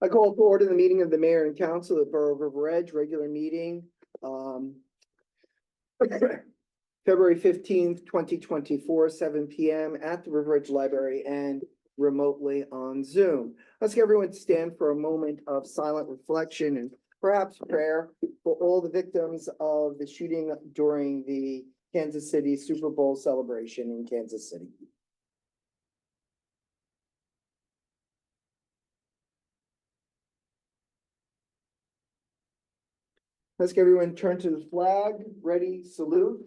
I call to order the meeting of the mayor and council of the Borough of River Edge, regular meeting, February 15th, 2024, 7 p.m. at the River Edge Library and remotely on Zoom. Let's get everyone to stand for a moment of silent reflection and perhaps prayer for all the victims of the shooting during the Kansas City Super Bowl celebration in Kansas City. Let's get everyone turn to the flag. Ready, salute.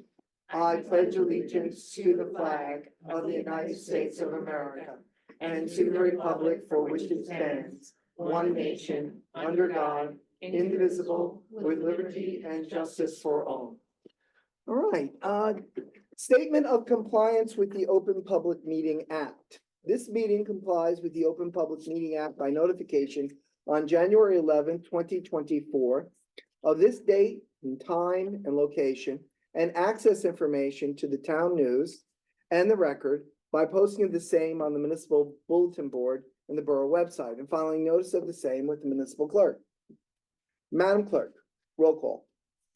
I pledge allegiance to the flag of the United States of America and to the republic for which it stands, one nation, under God, indivisible, with liberty and justice for all. All right, statement of compliance with the Open Public Meeting Act. This meeting complies with the Open Public Meeting Act by notification on January 11th, 2024 of this date and time and location and access information to the town news and the record by posting of the same on the municipal bulletin board and the borough website and filing notice of the same with the municipal clerk. Madam Clerk, roll call.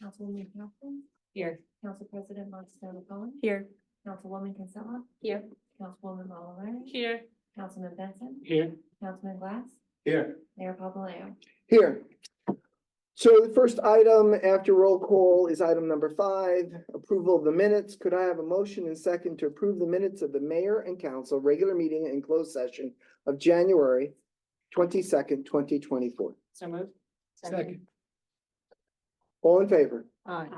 Councilwoman Hoffman. Here. Council President Marcelo Cohen. Here. Councilwoman Kinsella. Here. Councilwoman Malauulu. Here. Councilman Benson. Here. Councilman Glass. Here. Mayor Papaleo. Here. So the first item after roll call is item number 5, approval of the minutes. Could I have a motion and second to approve the minutes of the mayor and council regular meeting and closed session of January 22nd, 2024? So moved. Second. All in favor? Aye.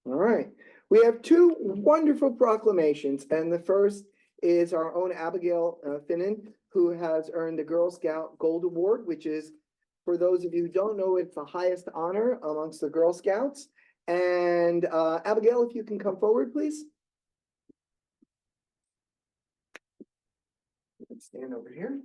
All right. We have 2 wonderful proclamations, and the first is our own Abigail Finnan, who has earned the Girl Scout Gold Award, which is, for those of you who don't know, it's the highest honor amongst the Girl Scouts. And Abigail, if you can come forward, please. Let's stand over here.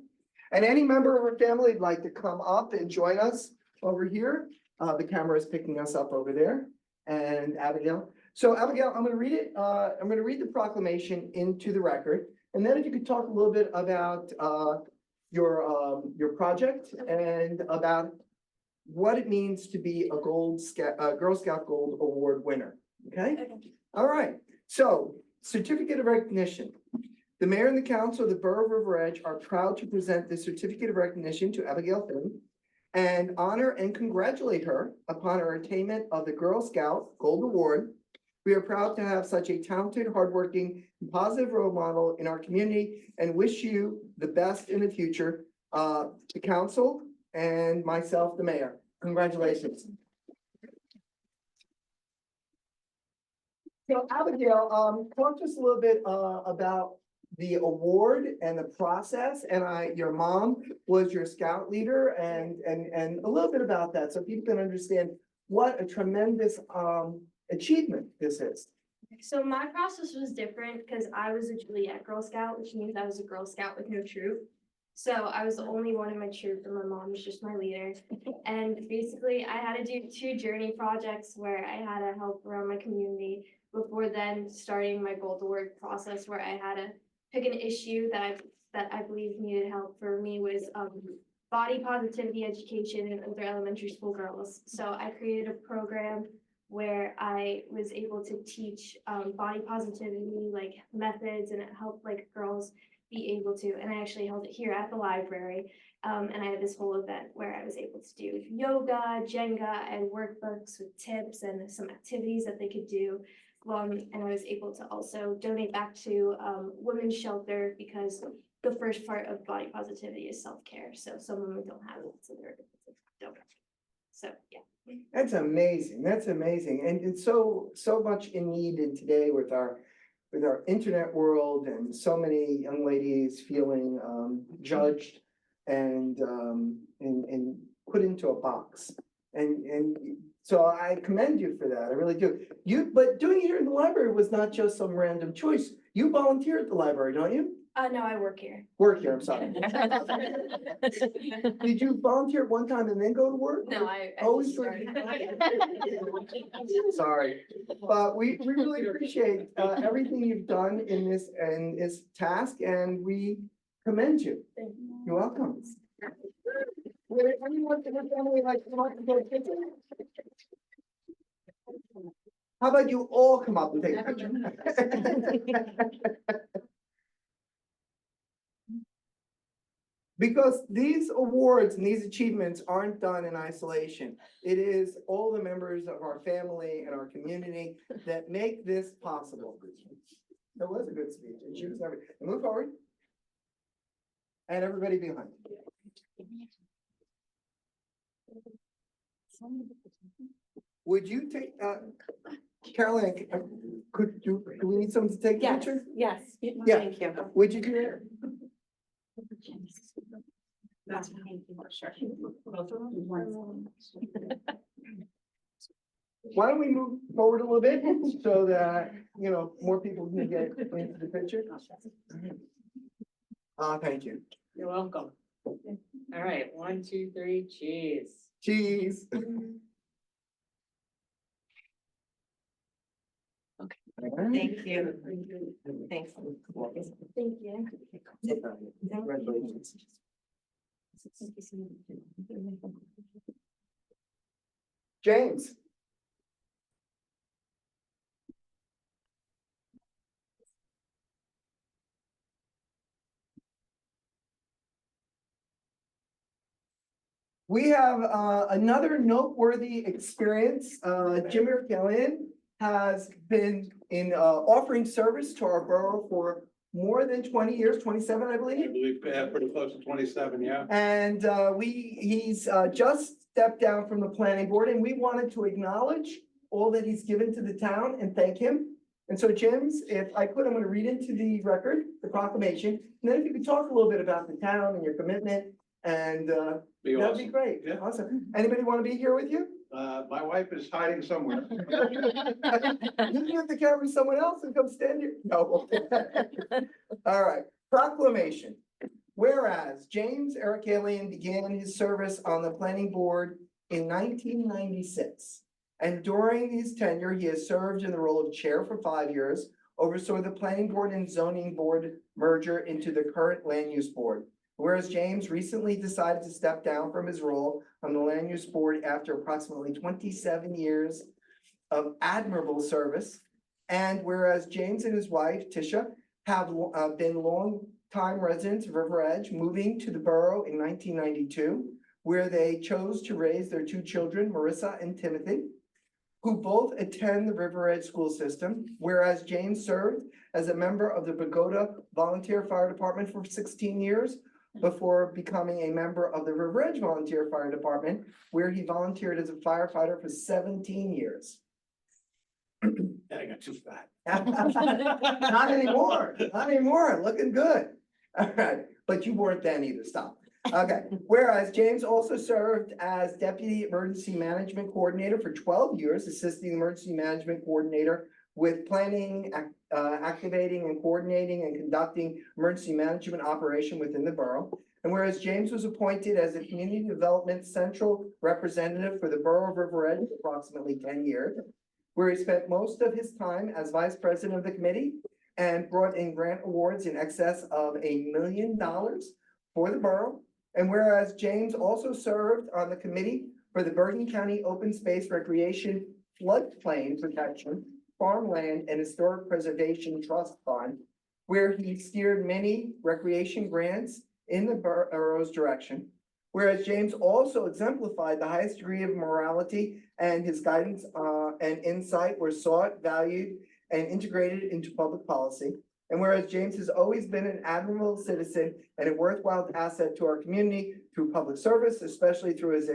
And any member of our family would like to come up and join us over here. The camera is picking us up over there. And Abigail. So Abigail, I'm going to read it. I'm going to read the proclamation into the record. And then if you could talk a little bit about your project and about what it means to be a Girl Scout Gold Award winner. Okay? All right. So, certificate of recognition. The mayor and the council of the Borough of River Edge are proud to present this certificate of recognition to Abigail Finn and honor and congratulate her upon her attainment of the Girl Scout Gold Award. We are proud to have such a talented, hardworking, and positive role model in our community and wish you the best in the future. The council and myself, the mayor. Congratulations. So Abigail, talk to us a little bit about the award and the process. And your mom was your scout leader and a little bit about that so people can understand what a tremendous achievement this is. So my process was different because I was a Juliet Girl Scout, which means I was a Girl Scout with no troop. So I was the only one in my troop and my mom was just my leader. And basically I had to do 2 journey projects where I had to help around my community before then starting my Gold Award process where I had to pick an issue that I believe needed help. For me was body positivity education in older elementary school girls. So I created a program where I was able to teach body positivity, like methods, and it helped like girls be able to, and I actually held it here at the library. And I had this whole event where I was able to do yoga, Jenga, and workbooks with tips and some activities that they could do. And I was able to also donate back to women's shelter because the first part of body positivity is self-care. So some women don't have it, so they're don't. So yeah. That's amazing. That's amazing. And it's so much in need in today with our internet world and so many young ladies feeling judged and put into a box. And so I commend you for that. I really do. But doing it here in the library was not just some random choice. You volunteer at the library, don't you? No, I work here. Work here, I'm sorry. Did you volunteer at one time and then go to work? No, I Always just started. Sorry, but we really appreciate everything you've done in this task, and we commend you. Thank you. You're welcome. We're anyone in your family like to come up and take a picture? How about you all come up and take a picture? Because these awards and these achievements aren't done in isolation. It is all the members of our family and our community that make this possible. That was a good speech. And she was every, move forward. And everybody behind. Would you take, Caroline, do we need someone to take the Yes, picture? yes. Yeah. Thank you. Would you do that? Why don't we move forward a little bit so that, you know, more people can get into the picture? Thank you. You're welcome. All right, 1, 2, 3, cheese. Cheese. Okay. Alright. Thank you. Thanks. Thank you. Congratulations. James. We have another noteworthy experience. Jim Killian has been in offering service to our borough for more than 20 years, 27, I I believe. believe, yeah, pretty close to 27, yeah. And he's just stepped down from the planning board, and we wanted to acknowledge all that he's given to the town and thank him. And so, Jim's, if I could, I'm going to read into the record, the proclamation, and then if you could talk a little bit about the town and your commitment, and Be that'd be awesome. great. Yeah. Awesome. Anybody want to be here with you? My wife is hiding somewhere. You have to carry someone else and come stand here. No. All right, proclamation. Whereas James Eric Alien began his service on the planning board in 1996. And during his tenure, he has served in the role of chair for 5 years, oversaw the planning board and zoning board merger into the current land use board. Whereas James recently decided to step down from his role on the land use board after approximately 27 years of admirable service. And whereas James and his wife, Tisha, have been long-time residents of River Edge, moving to the borough in 1992, where they chose to raise their 2 children, Marissa and Timothy, who both attend the River Edge school system. Whereas James served as a member of the Pagoda Volunteer Fire Department for 16 years, before becoming a member of the River Edge Volunteer Fire Department, where he volunteered as a firefighter for 17 years. I got too fat. Not anymore, not anymore, looking good. All right, but you weren't then either, stop. Okay, whereas James also served as Deputy Emergency Management Coordinator for 12 years, assisting the Emergency Management Coordinator with planning, activating and coordinating and conducting emergency management operation within the borough. And whereas James was appointed as a Community Development Central Representative for the Borough of River Edge for approximately 10 years, where he spent most of his time as Vice President of the committee and brought in grant awards in excess of $1 million for the borough. And whereas James also served on the committee for the Bergen County Open Space Recreation Floodplain Protection, Farmland and Historic Preservation Trust Fund, where he steered many recreation grants in the borough's direction. Whereas James also exemplified the highest degree of morality, and his guidance and insight were sought, valued, and integrated into public policy. And whereas James has always been an admirable citizen and a worthwhile asset to our community through public service, especially through his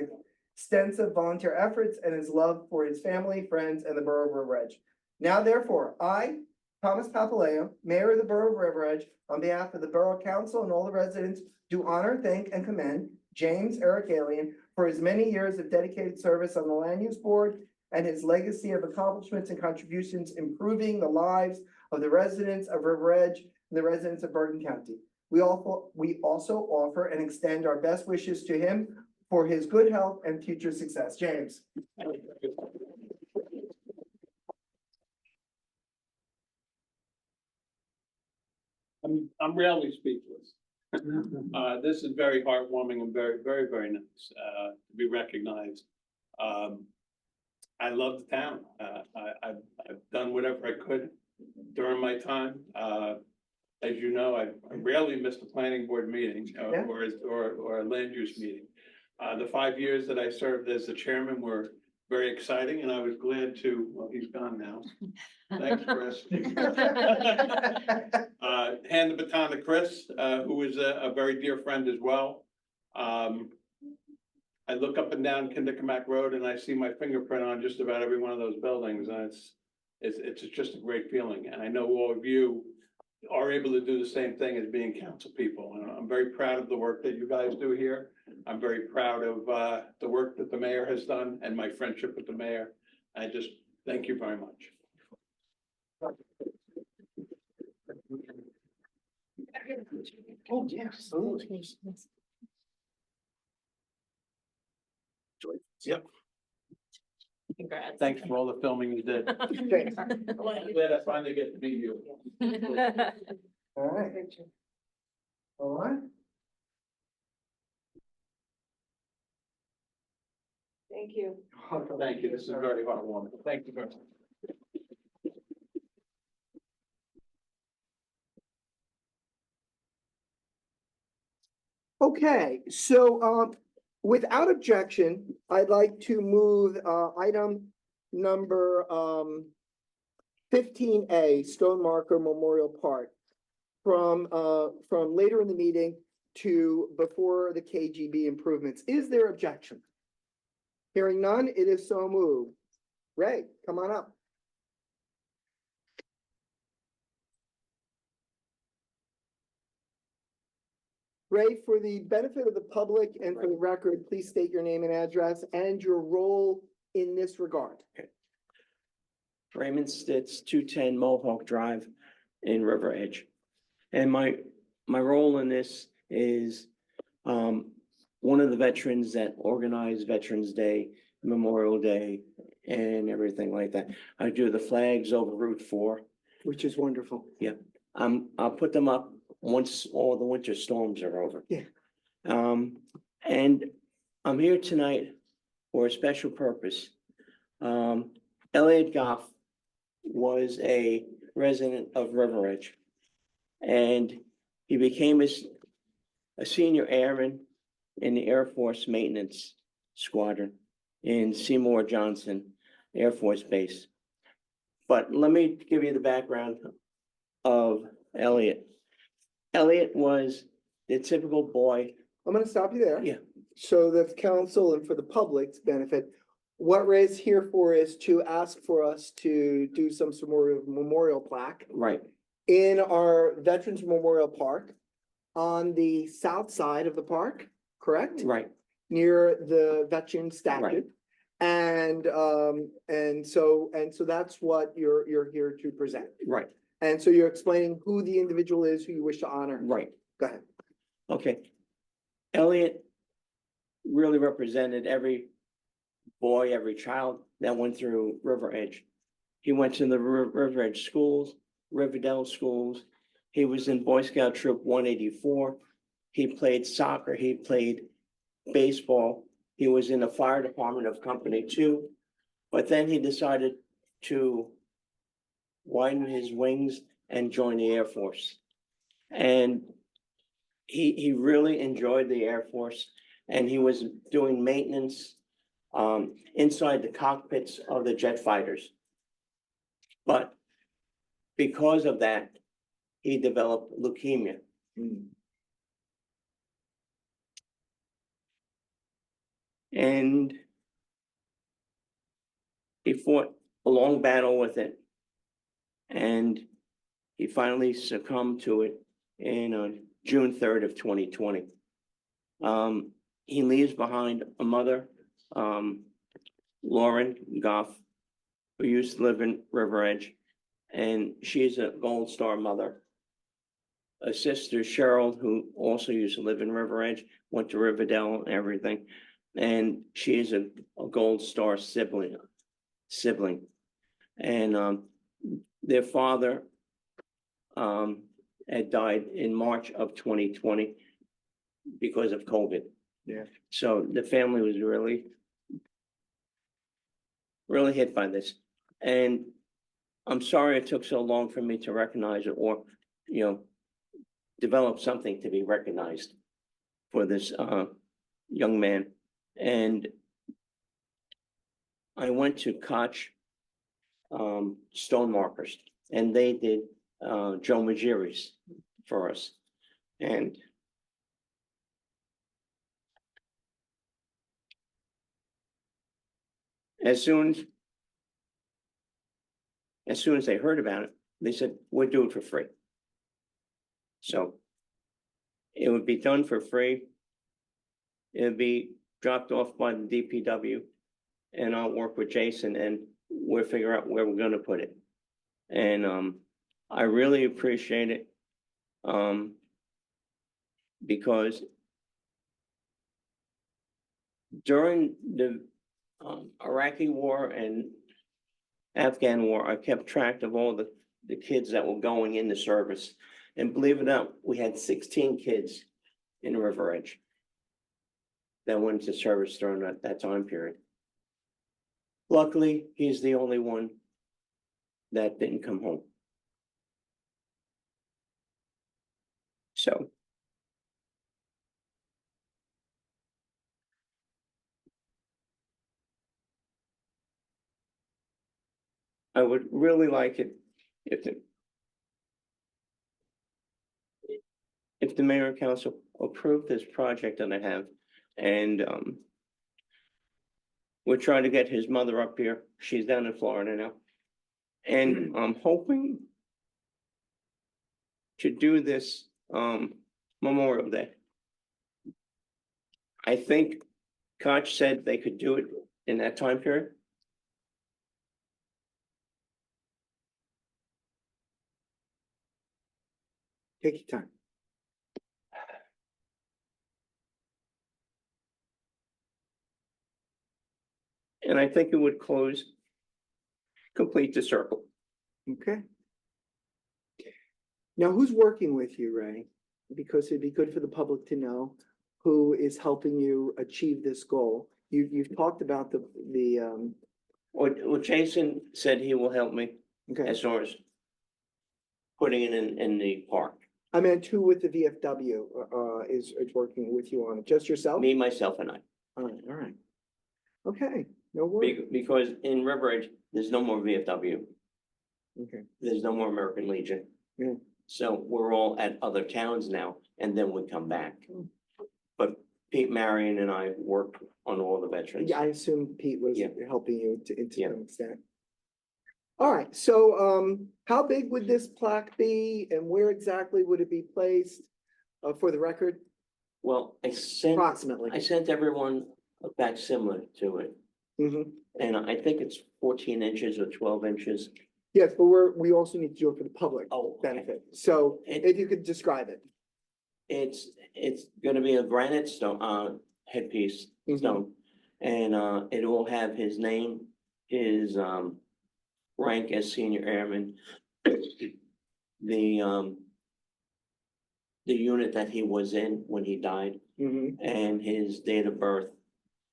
extensive volunteer efforts and his love for his family, friends, and the borough of River Edge. Now therefore, I, Thomas Papaleo, Mayor of the Borough of River Edge, on behalf of the Borough Council and all the residents, do honor, thank, and commend James Eric Alien for his many years of dedicated service on the Land Use Board and his legacy of accomplishments and contributions improving the lives of the residents of River Edge and the residents of Bergen County. We also offer and extend our best wishes to him for his good health and future success. James. I'm really speechless. This is very heartwarming and very, very, very nice, to be recognized. I love the town. I've done whatever I could during my time. As you know, I rarely missed a planning board meeting Yeah. or a land use meeting. The 5 years that I served as the chairman were very exciting, and I was glad to, well, he's gone now. Thanks, Chris. Hand the baton to Chris, who is a very dear friend as well. I look up and down Kindicamack Road and I see my fingerprint on just about every one of those buildings, and it's just a great feeling. And I know all of you are able to do the same thing as being council people. And I'm very proud of the work that you guys do here. I'm very proud of the work that the mayor has done and my friendship with the mayor. I just thank you very much. Oh, yeah, absolutely. Yep. Congrats. Thanks for all the filming you did. Thanks. Glad I finally get to meet you. All right. All right. Thank you. Thank you. This is very heartwarming. Thank you very much. Okay, so without objection, I'd like to move item number 15A, Stone Marker Memorial Park, from later in the meeting to before the KGB improvements. Is there objection? Hearing none, it is so moved. Ray, come on up. Ray, for the benefit of the public and for the record, please state your name and address and your role in this regard. Raymond Stitz, 210 Mohawk Drive in River Edge. And my role in this is one of the veterans that organized Veterans Day, Memorial Day, and everything like that. I do the flags over Route 4. Which is wonderful. I'll put them up once all the winter storms are over. Yeah. And I'm here tonight for a special purpose. Elliot Goff was a resident of River Edge. And he became a senior airman in the Air Force Maintenance Squadron in Seymour Johnson Air Force Base. But let me give you the background of Elliot. Elliot was the typical boy. I'm gonna stop you there. Yeah. So the council and for the public's benefit, what Ray's here for is to ask for us to do some sort of memorial plaque Right, in our Veterans Memorial Park on the south side of the park, correct? right, Near the veteran statue. Right. And so that's what you're here to present. right, And so you're explaining who the individual is who you wish to honor. right. Go ahead. Okay. Elliot really represented every boy, every child that went through River Edge. He went to the River Edge schools, Riverdale schools. He was in Boy Scout Troop 184. He played soccer. He played baseball. He was in the fire department of Company 2. But then he decided to widen his wings and join the Air Force. And he really enjoyed the Air Force, and he was doing maintenance inside the cockpits of the jet fighters. But because of that, he developed leukemia. And he fought a long battle with it. And he finally succumbed to it in June 3rd of 2020. He leaves behind a mother, Lauren Goff, who used to live in River Edge, and she's a Gold Star mother. A sister, Cheryl, who also used to live in River Edge, went to Riverdale and everything, and she is a Gold Star sibling. And their father had died in March of 2020 because of COVID. Yeah. So the family was really hit by this. And I'm sorry it took so long for me to recognize it or, develop something to be recognized for this young man. And I went to Koch Stone Markers, and they did Joe Magiri's for us. And as soon as they heard about it, they said, we'll do it for free. So it would be done for free. It would be dropped off by the DPW, and I'll work with Jason and we'll figure out where we're gonna put it. And I really appreciate it. Because during the Iraqi war and Afghan war, I kept track of all the kids that were going into service. And believe it or not, we had 16 kids in River Edge that went to service during that time period. Luckily, he's the only one that didn't come home. So I would really like it if the mayor and council approve this project that I have, and we're trying to get his mother up here. She's down in Florida now. And I'm hoping to do this Memorial Day. I think Koch said they could do it in that time period. Take your time. And I think it would complete the circle. Okay. Now, who's working with you, Ray? Because it'd be good for the public to know who is helping you achieve this goal. You've talked about the Well, Jason said he will help me okay. as far as putting it in the park. I meant who with the VFW is working with you on it? Just yourself? Me, myself, and I. All right. Okay, no worries. Because in River Edge, there's no more VFW. Okay. There's no more American Legion. Yeah. So we're all at other towns now, and then we come back. But Pete, Marion, and I work on all the veterans. Yeah, I assume Pete was Yeah. helping you to Yeah. some extent. All right, so how big would this plaque be and where exactly would it be placed for the record? Well, I Approximately. sent everyone a facsimile to it, Mhm. and I think it's 14 inches or 12 inches. Yes, but we also need to do it for the public Oh, okay. benefit. So It- if you could describe it. It's gonna be a granite stone, headpiece Mhm. stone. And it will have his name, his rank as senior airman. The unit that he was in when he died, Mhm. and his date of birth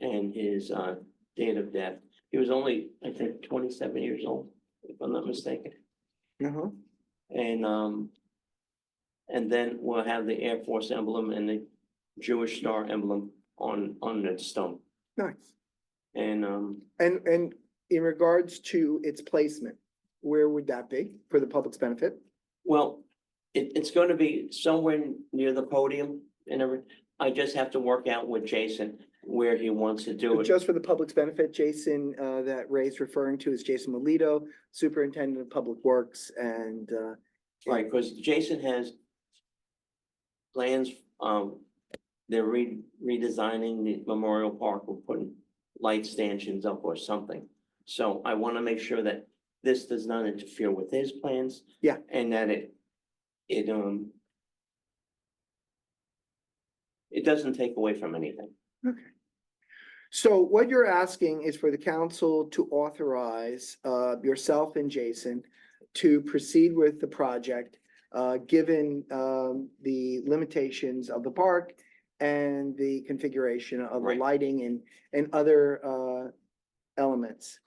and his date of death. He was only, I think, 27 years old, if I'm not mistaken. Uh-huh. And then we'll have the Air Force emblem and the Jewish Star emblem on the stone. Nice. And And in regards to its placement, where would that be for the public's benefit? well, it's gonna be somewhere near the podium and everything. I just have to work out with Jason where he wants to do it. Just for the public's benefit, Jason, that Ray's referring to is Jason Melito, Superintendent of Public Works, and Right, because Jason has plans, they're redesigning the Memorial Park, we're putting light stanchions up or something. So I want to make sure that this does not interfere with his plans. Yeah. And that it doesn't take away from anything. Okay. So what you're asking is for the council to authorize yourself and Jason to proceed with the project given, the limitations of the park and the configuration of the Right. lighting and other, elements.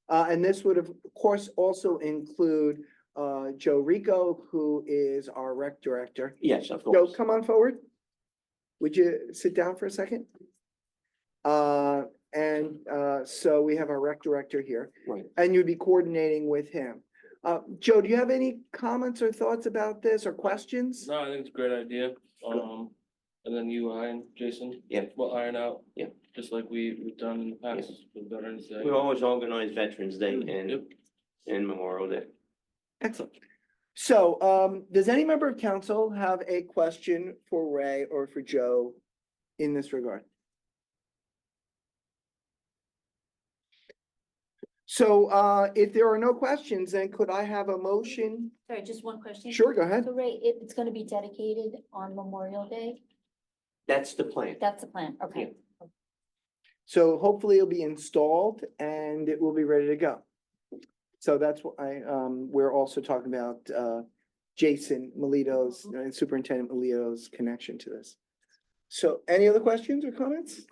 And this would of course also include, Joe Rico, who is our rec director. Yes, of Joe, course. come on forward. Would you sit down for a second? So we have our rec director here, Right. and you'd be coordinating with him. Joe, do you have any comments or thoughts about this or questions? No, I think it's a great idea. And then you, Iron, Jason. Yeah. We'll iron out. Yeah. Just like we've done in the past with Veterans Day. We always organize Veterans Day Yep. and Memorial Day. Excellent. So, does any member of council have a question for Ray or for Joe in this regard? So, if there are no questions, then could I have a motion? Sorry, just one question. Sure, go ahead. So Ray, it's gonna be dedicated on Memorial Day? That's the plan. That's the plan, okay. So hopefully it'll be installed and it will be ready to go. So that's what we're also talking about, Jason Melito's, Superintendent Melito's connection to this. So any other questions or comments?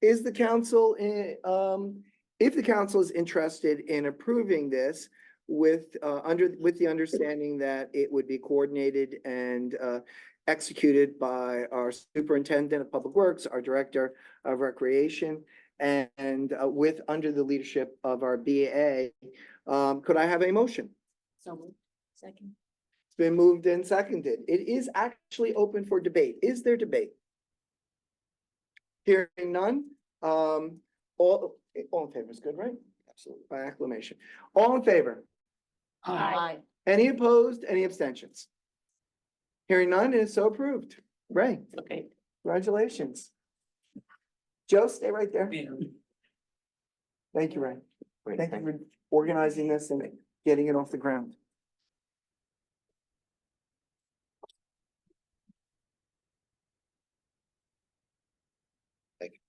Is the council, if the council is interested in approving this with, with the understanding that it would be coordinated and, executed by our Superintendent of Public Works, our Director of Recreation, and with, under the leadership of our BA, could I have a motion? So moved. Second. It's been moved and seconded. It is actually open for debate. Is there debate? Hearing none, all in favor is good, right? Absolutely, by acclamation. All in favor? Aye. Any opposed? Any abstentions? Hearing none, it is so approved. Ray, Okay. congratulations. Joe, stay right there. Thank you, Ray. Great, Thank you thank for organizing this and getting it off the ground. Thank you.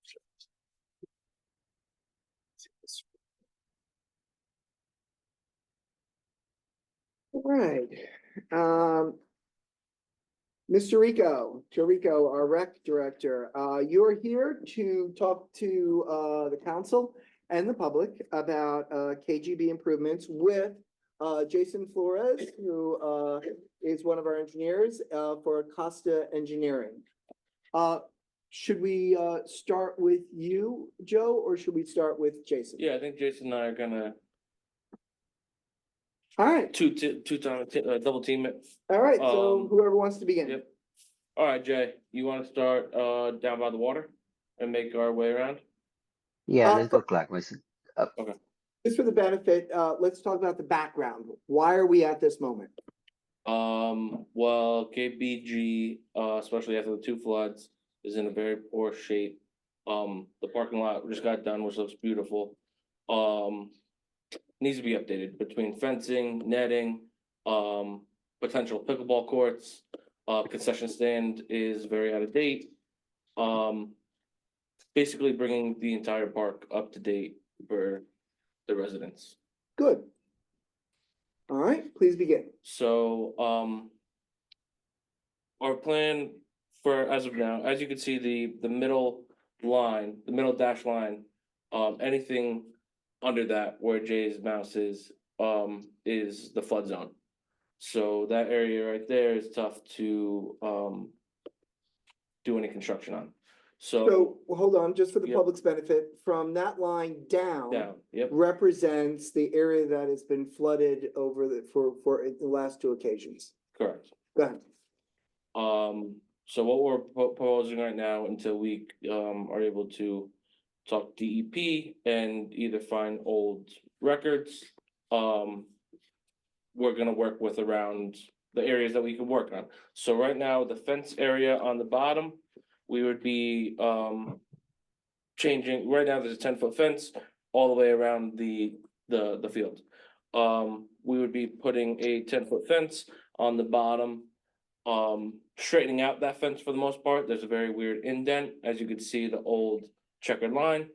All right, Mr. Rico, Joe Rico, our rec director, you are here to talk to, the council and the public about, KGB improvements with, Jason Flores, who, is one of our engineers, for Costa Engineering. Should we, start with you, Joe, or should we start with Jason? Yeah, I think Jason and I are gonna All right, double team it. all right, so Um, whoever wants to begin. Yep. All right, Jay, you wanna start down by the water and make our way around? Yeah, Uh, let's go clockwise. Just for the benefit, let's talk about the background. Why are we at this moment? Well, KBG, especially after the two floods, is in a very poor shape. The parking lot just got done, which looks beautiful. Needs to be updated between fencing, netting, potential pickleball courts. Concession stand is very out of date. Basically bringing the entire park up to date for the residents. Good. All right, please begin. So, our plan for, as of now, as you can see, the middle line, the middle dash line, anything under that where Jay's mouse is the flood zone. So that area right there is tough to, do any construction on. So, well, hold on, just for the Yep. public's benefit, from that line Down, yep, represents the area that has been flooded over for the last two occasions. correct. Go ahead. So what we're proposing right now until we are able to talk DEP and either find old records, we're gonna work with around the areas that we can work on. So right now, the fence area on the bottom, we would be changing, right now there's a 10-foot fence all the way around the field. We would be putting a 10-foot fence on the bottom, straightening out that fence for the most part. There's a very weird indent, as you can see, the old checkered line.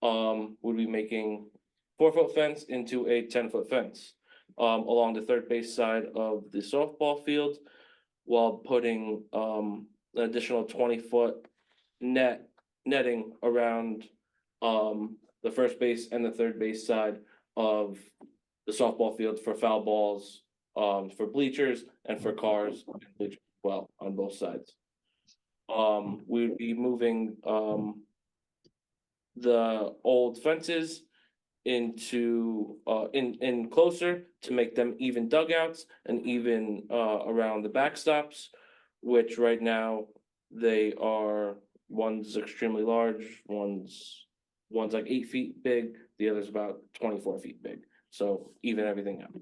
Would be making 4-foot fence into a 10-foot fence. along the third base side of the softball field. While putting, an additional 20-foot netting around, the first base and the third base side of the softball field for foul balls, for bleachers and for cars and bleachers as well on both sides. We would be moving, the old fences into, in closer to make them even dugouts and even, around the backstops, which right now they are, one's extremely large, one's like 8 feet big, the other's about 24 feet big, so even everything out.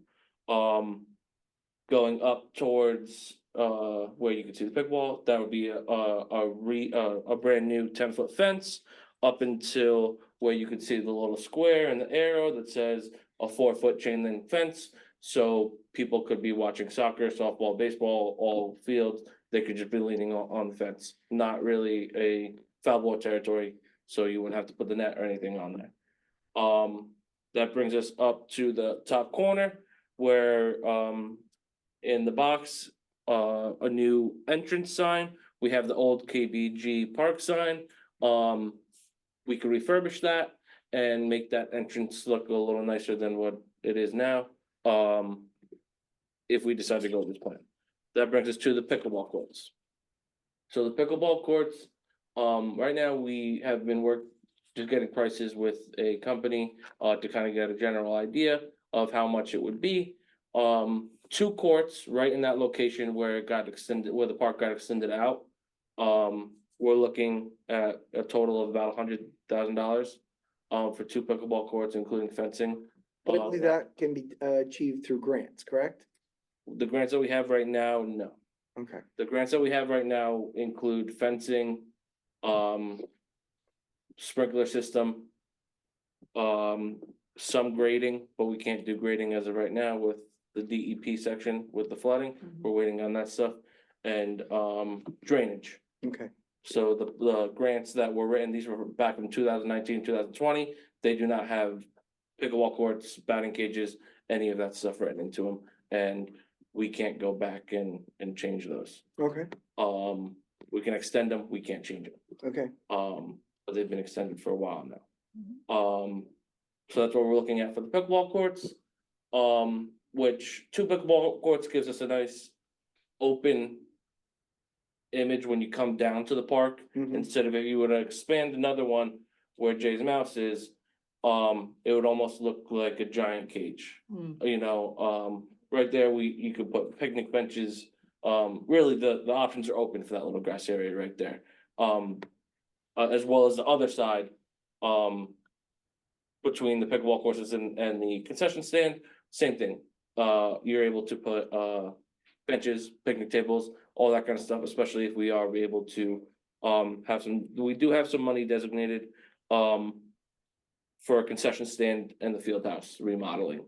Going up towards, where you can see the pickleball, that would be a brand new 10-foot fence up until where you could see the little square and the arrow that says a 4-foot chain link fence. So people could be watching soccer, softball, baseball, all fields, they could just be leaning on the fence, not really a foul ball territory, so you wouldn't have to put the net or anything on there. That brings us up to the top corner where, in the box, a new entrance sign, we have the old KBG Park sign. We could refurbish that and make that entrance look a little nicer than what it is now. If we decide to go with this plan. That brings us to the pickleball courts. So the pickleball courts, right now we have been just getting prices with a company, to kind of get a general idea of how much it would be. 2 courts right in that location where it got extended, where the park got extended out. We're looking at a total of about $100,000 for 2 pickleball courts, including fencing. But only that can be achieved through grants, correct? The grants that we have right now, no. Okay. The grants that we have right now include fencing, sprinkler system, some grading, but we can't do grading as of right now with the DEP section with the flooding. We're waiting on that stuff, and drainage. Okay. So the grants that were written, these were back in 2019, 2020, they do not have pickleball courts, batting cages, any of that stuff written into them, and we can't go back and change those. Okay. We can extend them, we can't change them. Okay. But they've been extended for a while now. So that's what we're looking at for the pickleball courts. Which 2 pickleball courts gives us a nice open image when you come down to the park, Mhm. instead of if you were to expand another one where Jay's Mouse is, it would almost look like a giant cage. You know, right there, you could put picnic benches, really the options are open for that little grass area right there. As well as the other side, between the pickleball courses and the concession stand, same thing. You're able to put, benches, picnic tables, all that kind of stuff, especially if we are able to, we do have some money designated, for a concession stand and the field house remodeling.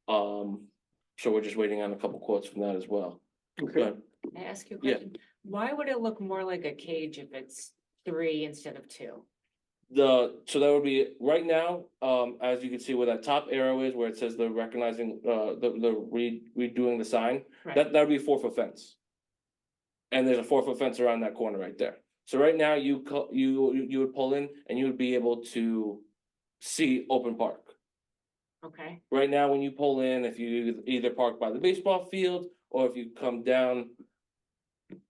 So we're just waiting on a couple quotes from that as well. Okay. Good. Can I ask you a Yeah. question? Why would it look more like a cage if it's 3 instead of 2? So that would be right now, as you can see where that top arrow is, where it says the recognizing, redoing the sign, Right. that would be a 4-foot fence. And there's a 4-foot fence around that corner right there. So right now you would pull in and you would be able to see open park. Okay, Right now, when you pull in, if you either park by the baseball field or if you come down,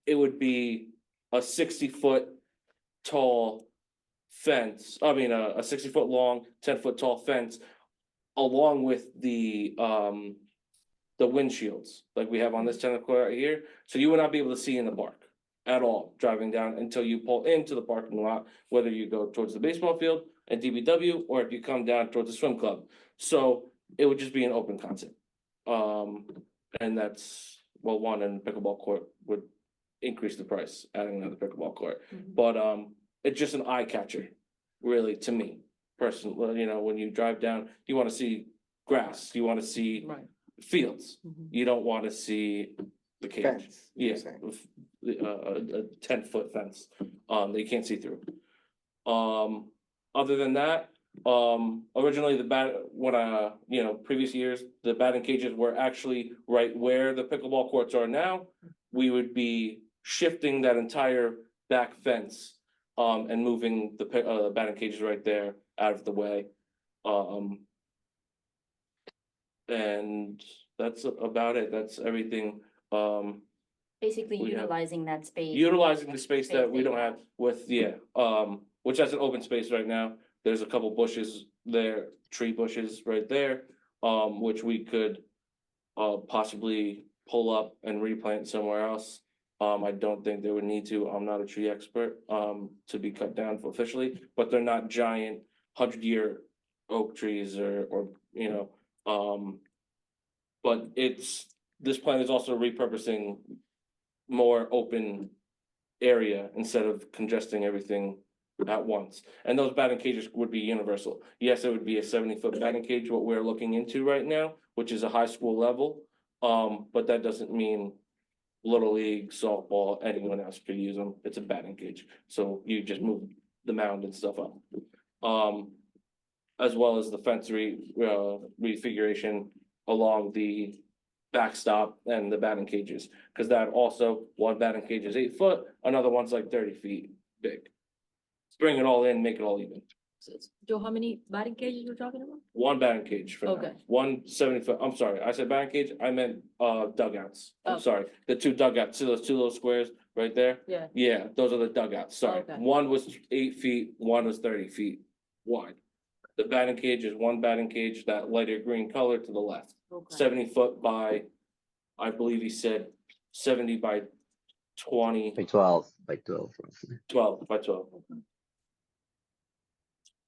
it would be a 60-foot tall fence, I mean, a 60-foot long, 10-foot tall fence, along with the windshields, like we have on this tennis court right here, so you would not be able to see in the park at all, driving down until you pull into the parking lot, whether you go towards the baseball field and DBW, or if you come down towards the swim club. So it would just be an open concept. And that's, well, one, and pickleball court would increase the price, adding another pickleball court. But it's just an eye catcher, really, to me, personally. You know, when you drive down, you wanna see grass, you wanna see fields. You don't wanna see the cage. Fence, you're Yeah, saying. a 10-foot fence, that you can't see through. Other than that, Originally previous years, the batting cages were actually right where the pickleball courts are now. We would be shifting that entire back fence, and moving the batting cages right there out of the way. And that's about it. That's everything. Basically We have- utilizing that space. Utilizing the space Space that we that don't you have which has an open space right now. There's a couple bushes there, tree bushes right there, which we could possibly pull up and replant somewhere else. I don't think they would need to. I'm not a tree expert, to be cut down officially, but they're not giant 100-year oak trees or, but this plan is also repurposing more open area instead of congesting everything at once. And those batting cages would be universal. Yes, it would be a 70-foot batting cage, what we're looking into right now, which is a high school level. But that doesn't mean little league, softball, anyone else could use them. It's a batting cage. So you just move the mound and stuff up. As well as the fence refiguration along the backstop and the batting cages, because that also, one batting cage is 8 foot, another one's like 30 feet big. Bring it all in, make it all even. Joe, how many batting cages we're talking about? One batting cage for now. Okay. 170 foot. I'm sorry, I said batting cage, I meant dugouts. I'm Oh. sorry, the two dugouts, see those two little squares right there? Yeah. Yeah, those are the dugouts, sorry. Okay. One was 8 feet, one was 30 feet wide. The batting cage is one batting cage, that lighter green color to the left. Okay. 70 foot by, I believe he said 70 by 20, By 12, by 12. 12 by 12.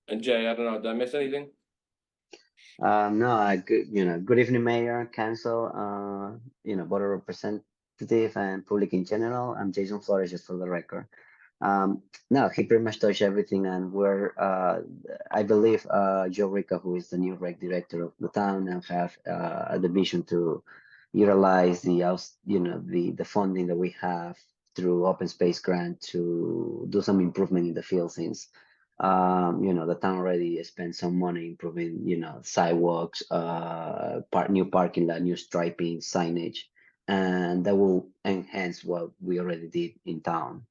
And Jay, I don't know, did I miss anything? No, good evening, Mayor, Council, Board of Representative and public in general. I'm Jason Flores, just for the record. No, he pretty much touched everything, and I believe, Joe Rica, who is the new rec director of the town, and have the vision to utilize the funding that we have through open space grant to do some improvement in the field, since the town already spent some money improving, sidewalks, new parking lot, new striping, signage, and that will enhance what we already did in town.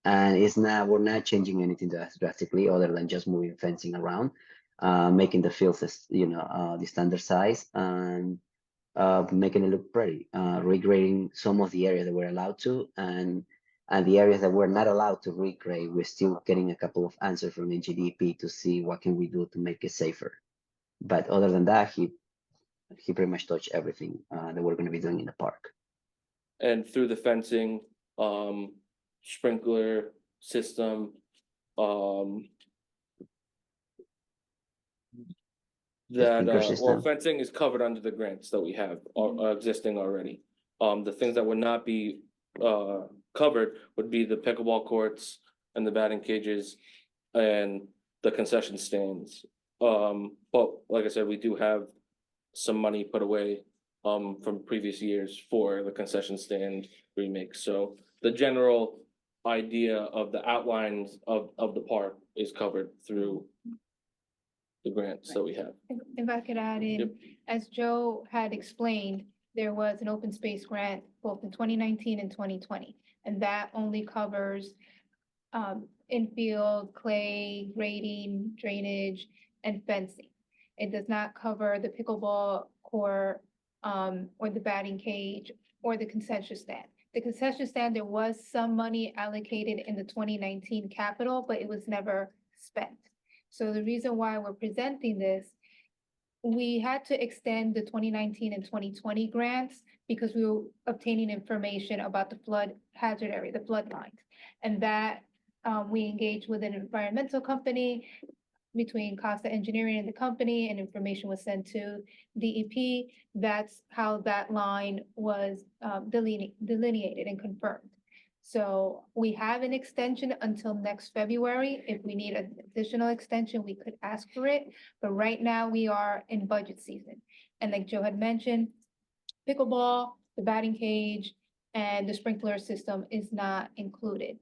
And we're not changing anything drastically other than just moving fencing around, making the fields, the standard size, and making it look pretty, regrading some of the areas that we're allowed to, and the areas that we're not allowed to regrade, we're still getting a couple of answers from NGDP to see what can we do to make it safer. But other than that, he pretty much touched everything that we're going to be doing in the park. And through the fencing, sprinkler system, Sprinkler system. fencing is covered under the grants that we have existing already. The things that would not be covered would be the pickleball courts and the batting cages and the concession stands. But like I said, we do have some money put away from previous years for the concession stand remake. So the general idea of the outlines of the park is covered through the grants that we have. If I could add in, Yep. as Joe had explained, there was an open space grant both in 2019 and 2020, and that only covers infield, clay, grading, drainage, and fencing. It does not cover the pickleball court, or the batting cage, or the concession stand. The concession stand, there was some money allocated in the 2019 capital, but it was never spent. So the reason why we're presenting this, we had to extend the 2019 and 2020 grants because we were obtaining information about the flood hazard area, the flood lines. And that we engaged with an environmental company between Costa Engineering and the company, and information was sent to DEP. That's how that line was delineated and confirmed. So we have an extension until next February. If we need an additional extension, we could ask for it. But right now we are in budget season. And like Joe had mentioned, pickleball, the batting cage, and the sprinkler system is not included.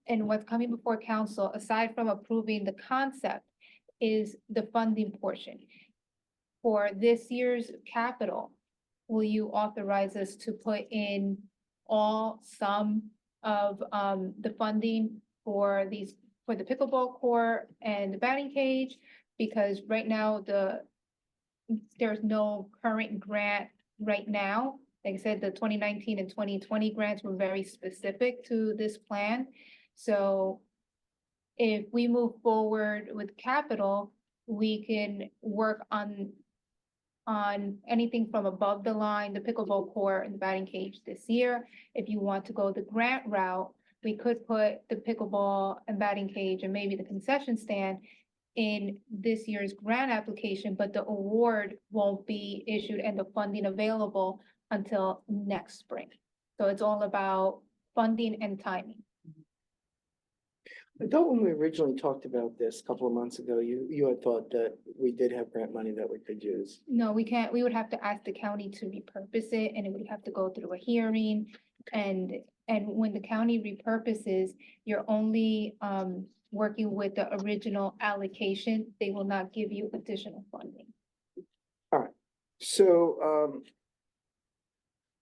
And what's coming before council, aside from approving the concept, is the funding portion. For this year's capital, will you authorize us to put in some of the funding for the pickleball court and the batting cage? Because right now, there's no current grant right now. Like I said, the 2019 and 2020 grants were very specific to this plan. So if we move forward with capital, we can work on anything from above the line, the pickleball court and the batting cage this year. If you want to go the grant route, we could put the pickleball and batting cage and maybe the concession stand in this year's grant application, but the award won't be issued and the funding available until next spring. So it's all about funding and timing. I thought when we originally talked about this a couple of months ago, you had thought that we did have grant money that we could use. No, we can't. We would have to ask the county to repurpose it and it would have to go through a hearing. And when the county repurposes, you're only working with the original allocation. They will not give you additional funding. So,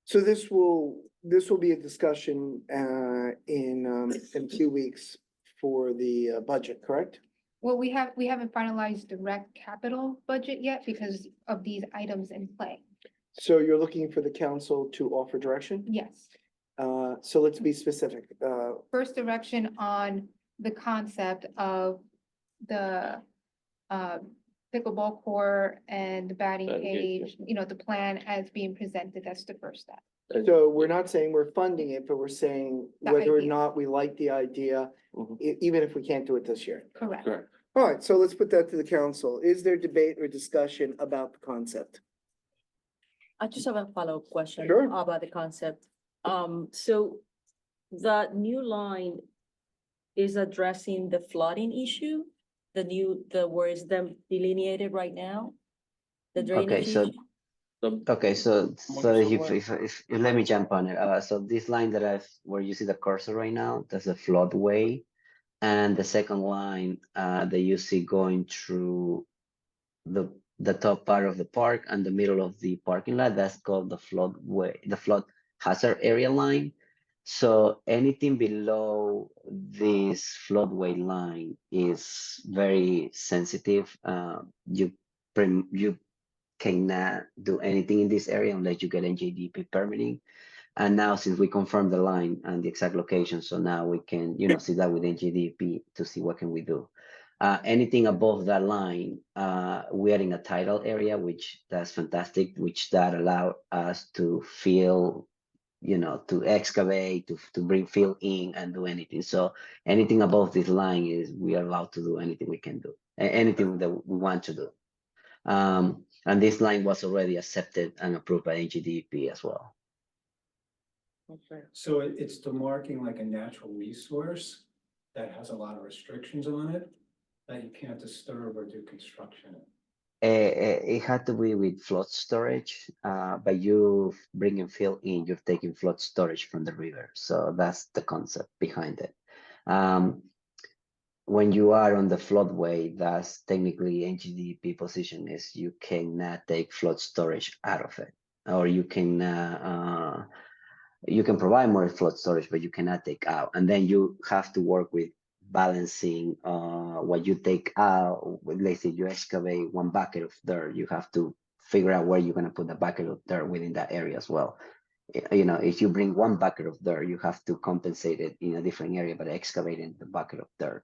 so this will be a discussion in 2 weeks for the budget, correct? Well, we haven't finalized the rec capital budget yet because of these items in play. So you're looking for the council to offer direction? Yes. So let's be specific. First direction on the concept of the pickleball court and the batting Batting cage, cage, the plan as being presented, that's the first step. So we're not saying we're funding it, but we're saying The whether or idea. not we like the idea, Mhm. even if we can't do it this year. Correct. Correct. All right, so let's put that to the council. Is there debate or discussion about the concept? I just have a follow-up question Sure. about the concept. So the new line is addressing the flooding issue? Where is them delineated right now? The drainage so- issue? Okay, so Wonderful if you let me jump on it. So this line where you see the cursor right now, that's a floodway. And the second line that you see going through the top part of the park and the middle of the parking lot, that's called the floodway, the flood hazard area line. So anything below this floodway line is very sensitive. You cannot do anything in this area unless you get NJDP permitting. And now since we confirmed the line and the exact location, so now we can, see that with NJDP to see what can we do. Anything above that line, we are in a tidal area, which that's fantastic, which that allow us to fill, to excavate, to bring fill in and do anything. So anything above this line we are allowed to do anything we can do, anything that we want to do. And this line was already accepted and approved by NGDP as well. Okay. So it's demarking like a natural resource that has a lot of restrictions on it that you can't disturb or do construction in. It had to be with flood storage, but you bringing fill in, you're taking flood storage from the river. So that's the concept behind it. When you are on the floodway, that's technically NGDP position is you cannot take flood storage out of it, or you can provide more flood storage, but you cannot take out. And then you have to work with balancing what you take out. Let's say you excavate 1 bucket of dirt, you have to figure out where you're going to put the bucket of dirt within that area as well. If you bring 1 bucket of dirt, you have to compensate it in a different area by excavating the bucket of dirt.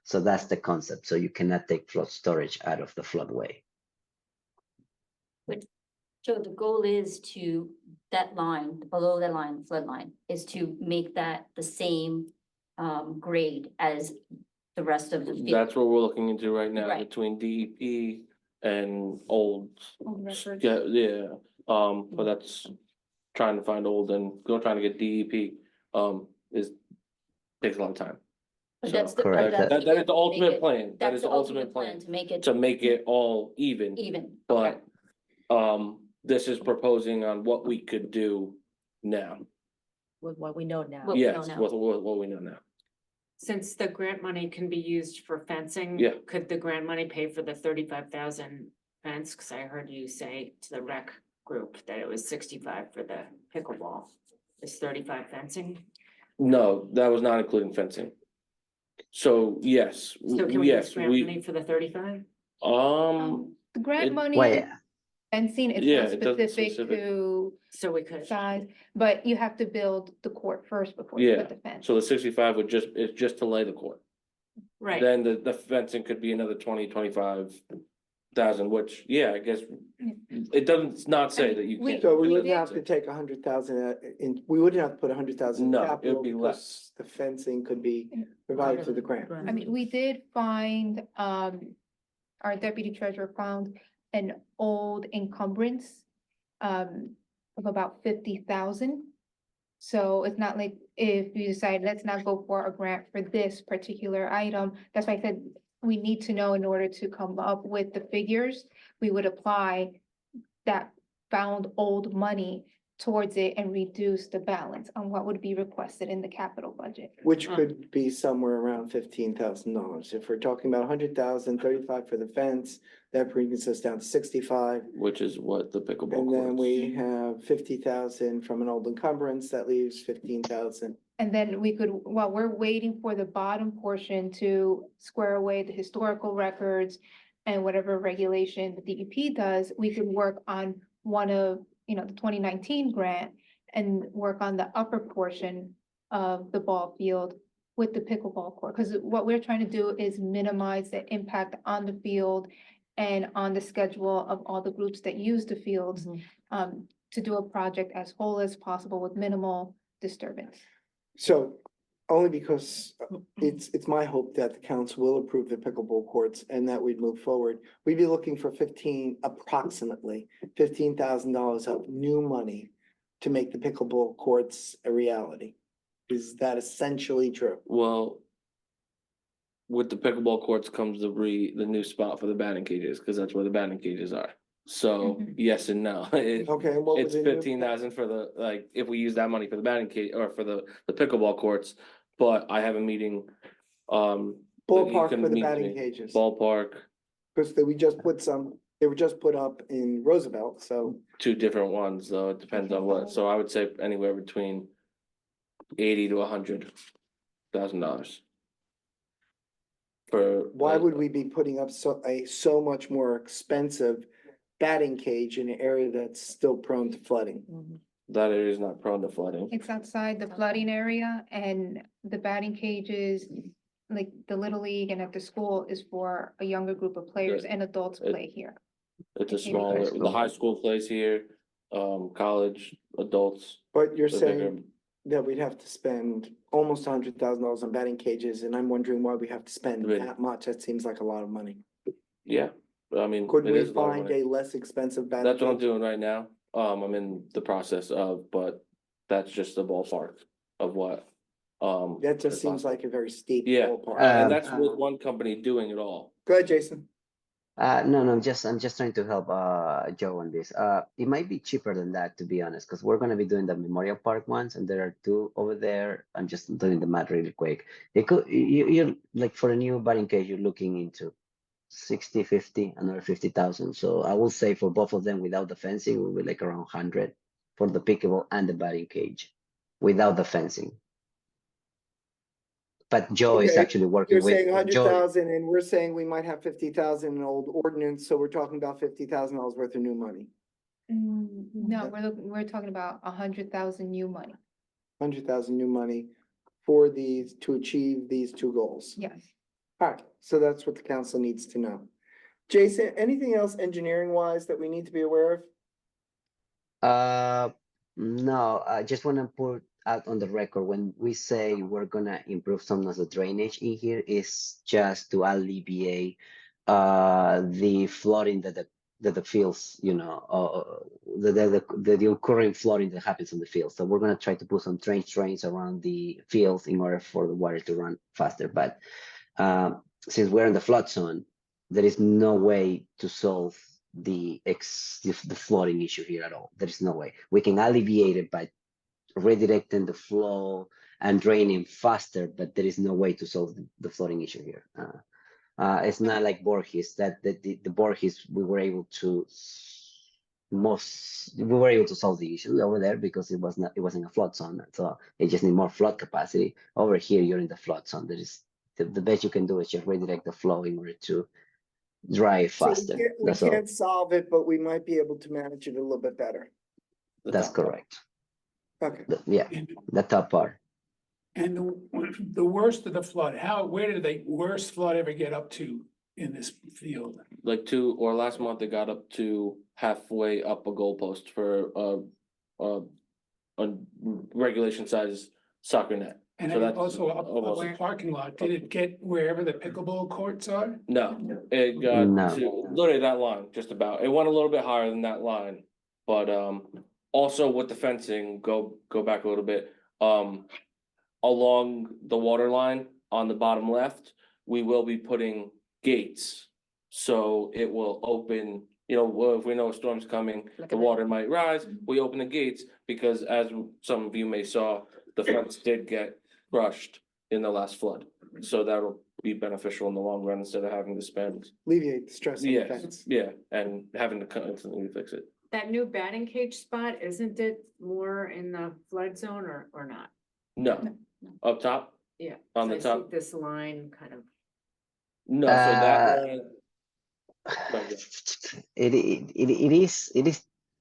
So that's the concept. So you cannot take flood storage out of the floodway. So the goal is to, that line, below that line, flood line, is to make that the same grade as the rest of the field. That's what we're looking into right now Right. between DEP and old. Old records. Yeah, but that's trying to find old and trying to get DEP, takes a lot of time. But So, that's the. correct. that's That is make the ultimate it- plan. That That's is the the ultimate plan, to make it to make it all even. even. But, this is proposing on what we could do now. With what we know now. What we know Yes, now. with what we know now. Since the grant money can be used for fencing. Yeah. Could the grant money pay for the 35,000 fence? Cause I heard you say to the rec group that it was 65 for the pickleball. Is 35 fencing? No, that was not including fencing. So, yes, So can we use yes, grant money for the 35? The grant it- money, Wait, fencing is Yeah, not it doesn't specific specific. to So we could. size, but you have to build the court first before you Yeah, put the fence. so the 65 would just, it's just to lay the court. Right. Then the fencing could be another 25,000, which, yeah, I guess. It doesn't not say that you We- can't. So we We wouldn't did- have to take 100,000 in, we wouldn't have to put 100,000 No, in it would capital be because less. the fencing could be provided through the grant. I mean, we did find, our deputy treasurer found an old encumbrance of about 50,000. So it's not like if you decide, let's not go for a grant for this particular item, that's why I said we need to know in order to come up with the figures, we would apply that found old money towards it and reduce the balance on what would be requested in the capital budget. Which could be somewhere around $15,000. If we're talking about 100,000, 35 for the fence, that brings us down to 65. Which is what the pickleball And then courts. we have 50,000 from an old encumbrance, that leaves 15,000. And then we could, while we're waiting for the bottom portion to square away the historical records and whatever regulation the DEP does, we could work on one of, the 2019 grant and work on the upper portion of the ball field with the pickleball court. Because what we're trying to do is minimize the impact on the field and on the schedule of all the groups that use the fields, to do a project as whole as possible with minimal disturbance. So only because it's my hope that the council will approve the pickleball courts and that we'd move forward. We'd be looking for approximately $15,000 of new money to make the pickleball courts a reality. Is that essentially true? Well. With the pickleball courts comes the new spot for the batting cages, cause that's where the batting cages are. So, Mhm. yes and no. It- Okay, and what would It's the new- 15,000 for the, like, if we use that money for the batting cage or for the pickleball courts, but I have a meeting. that you Ballpark can for the meet batting me. cages, Ballpark, because they were just put up in Roosevelt, so. 2 different ones, though, it depends on what, so I would say anywhere between 80 to $100,000. For. Why would we be putting up so much more expensive batting cage in an area that's still prone to flooding? That area is not prone to flooding. It's outside the flooding area and the batting cages, like the Little League and at the school is for a younger group of players and adults it- play here. It's a Maybe smaller, high the school. high school plays here, college, adults. But you're the bigger- saying that we'd have to spend almost $100,000 on batting cages, and I'm wondering why we have to spend Right. that much. That seems like a lot of money. Yeah, I mean. Could it we is a lot of find money. a less expensive batting? That's what I'm cage? doing right now. I'm in the process of, but that's just the ballpark of what. That just is seems possible. like a very steep Yeah, ballpark. and that's with one company doing it all. Go ahead, Jason. No, I'm just trying to help Joe on this. It might be cheaper than that, to be honest, because we're gonna be doing the Memorial Park ones, and there are 2 over there. I'm just doing the math really quick. You're like for a new batting cage, you're looking into 60, 50, another 50,000. So I will say for both of them without the fencing, we'll be like around 100 for the pickleball and the batting cage without the fencing. But Joe is Okay, actually working You're with saying Joe. 100,000, and we're saying we might have 50,000 in old ordinance, so we're talking about $50,000 worth of new money. No, we're talking about 100,000 new money. 100,000 new money for these, to achieve these 2 goals. Yes. All right, so that's what the council needs to know. Jason, anything else engineering wise that we need to be aware of? No, I just want to put out on the record when we say we're gonna improve some of the drainage in here is just to alleviate the flooding that the fields, the occurring flooding that happens on the field. So we're gonna try to put some drains around the fields in order for the water to run faster. But since we're in the flood zone, there is no way to solve the flooding issue here at all. There is no way. We can alleviate it by redirecting the flow and draining faster, but there is no way to solve the flooding issue here. It's not like Borges that the Borges we were able to solve the issue over there because it wasn't a flood zone, so it just need more flood capacity. Over here, you're in the flood zone. There is the best you can do is just redirect the flow in order to dry it So faster. we That's all. can't solve it, but we might be able to manage it a little bit better. That's correct. Okay. Yeah, the top part. And the worst of the flood, where did the worst flood ever get up to in this field? Like last month, it got up to halfway up a goalpost for a regulation size soccer net. And So then that's also up almost- the parking lot, did it get wherever the pickleball courts are? No, it got No. to literally that line, just about. It went a little bit higher than that line. But also with the fencing, go back a little bit. Along the water line on the bottom left, we will be putting gates. So it will open, if we know a storm's coming, Like the a- water might rise, we open the gates because as some of you may saw, the fence did get crushed in the last flood. So that'll be beneficial in the long run instead of having to spend, Alleviate the stress on the yes, fence. yeah, and having to constantly fix it. That new batting cage spot, isn't it more in the flood zone or not? No, up top, Yeah. On so the I see top? This line kind of. no, so that line.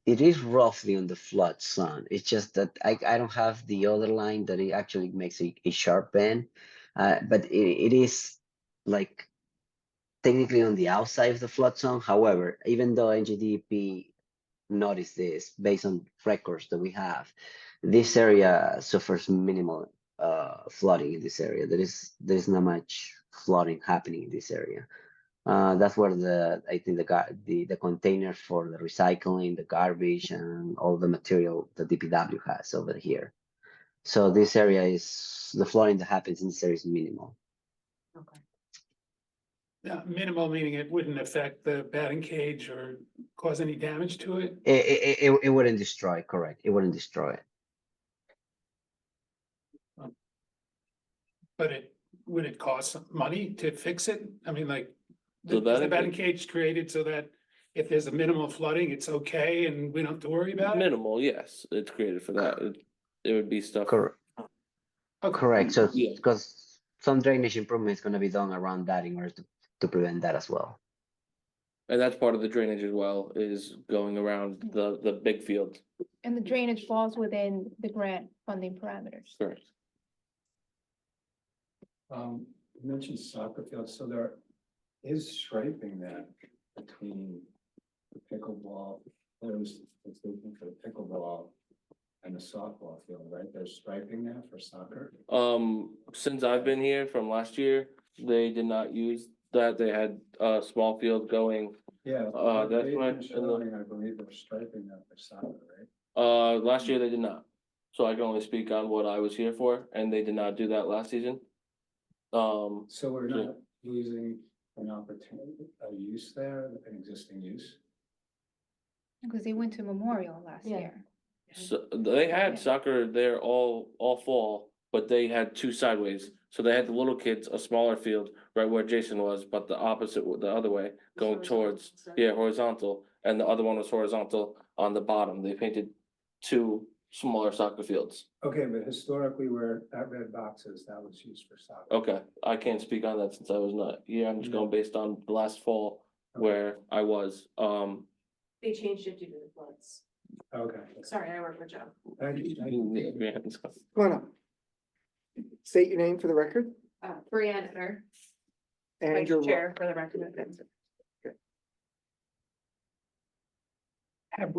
It is roughly on the flood zone. It's just that I don't have the other line that it actually makes a sharp bend. But it is like technically on the outside of the flood zone. However, even though NGDP noticed this based on records that we have, this area suffers minimal flooding in this area. There is not much flooding happening in this area. That's where I think the containers for the recycling, the garbage, and all the material the DPW has over here. So this area the flooding that happens in this area is minimal. Okay. Minimal meaning it wouldn't affect the batting cage or cause any damage to it? It wouldn't destroy, correct? It wouldn't destroy it. But would it cost some money to fix it? I mean, like, The is the batting batting cage created so that if there's a minimal flooding, it's okay and we don't have to worry about it? Minimal, yes, it's created for that. It would be stuff. Correct. Okay. Correct. So Yeah. because some drainage improvement is going to be done around that in order to prevent that as well. And that's part of the drainage as well, is going around the big field. And the drainage falls within the grant funding parameters. Correct. You mentioned soccer field, so there is striping that between the pickleball, those that's looking for the pickleball and the softball field, right? There's striping there for soccer. Since I've been here from last year, they did not use that. They had a small field going. Yeah. That's they've right, been and the- showing, I believe they're striping that for soccer, right? Last year they did not. So I can only speak on what I was here for, and they did not do that last season. So we're Yeah. not losing an opportunity, a use there, an existing use? Because they went to Memorial last Yeah. year. So they had soccer there all fall, but they had two sideways. So they had the little kids, a smaller field, right where Jason was, but the opposite, the other way, going towards, horizontal. And the other one was horizontal on the bottom. They painted two smaller soccer fields. Okay, but historically where that red box is, that was used for soccer. Okay, I can't speak on that since I was not here. I'm just going based on the last fall where I was. They changed it due to the floods. Okay. Sorry, I work with Joe. Thank you, thank you. Come on up. State your name for the record Brianna, or and your. chair for the record. Have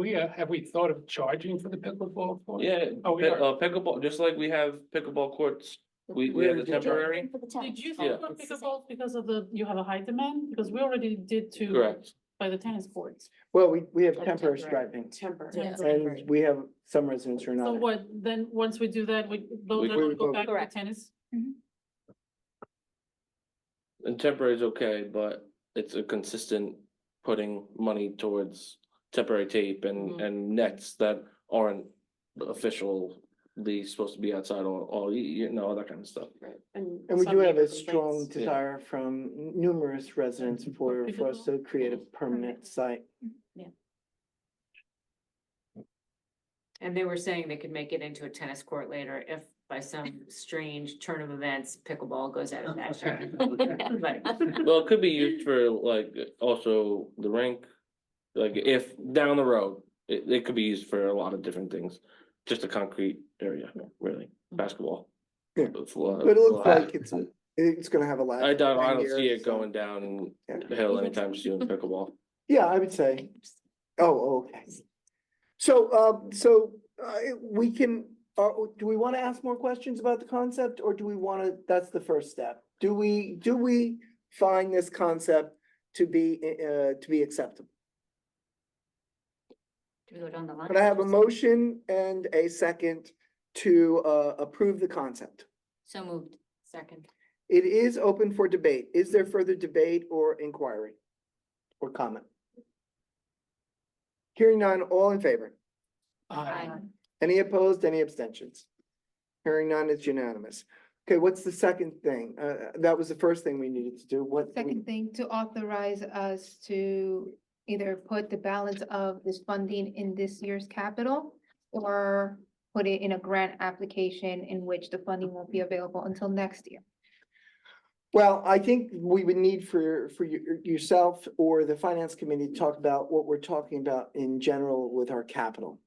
we thought of charging for the pickleball court? Yeah, Oh, we are. pickleball, just like we have pickleball courts, we Where have the did you temporary, For the tennis. Did you Yeah. think of pickleball because of you have a high demand? Because we already did two correct. by the tennis courts. Well, we have Like temporary temporary. striping Temporary. and we have some residents who are So not. what, then, once we do that, those We- are gonna we go vote. back to the Correct. tennis? And temporary is okay, but it's a consistent putting money towards temporary tape and nets that aren't official supposed to be outside all, you know, all that kind of stuff. And we do have a strong desire from numerous residents for us to create a permanent site. And they were saying they could make it into a tennis court later if by some strange turn of events, pickleball goes out of fashion. But Well, it could be used for like also the rink, like if down the road, it could be used for a lot of different things. Just a concrete area, really, basketball. Yeah. It's a lot- But it looks a lot. like it's gonna have a last. I don't 10 see years, it so- going down Yeah. the hill anytime soon, pickleball. Yeah, I would say. Oh, okay. So, we can, do we want to ask more questions about the concept or do we want to, that's the first step? Do we find this concept to be acceptable? Do we go down the line? Could I have a motion and a second to, approve the concept? So moved. second, It is open for debate. Is there further debate or inquiry? Or comment? Hearing none, all in favor? Aye. Any opposed, any abstentions? Hearing none, it's unanimous. Okay, what's the second thing? That was the first thing we needed to do. What? Second thing, to authorize us to either put the balance of this funding in this year's capital or put it in a grant application in which the funding won't be available until next year. Well, I think we would need for yourself or the finance committee to talk about what we're talking about in general with our capital.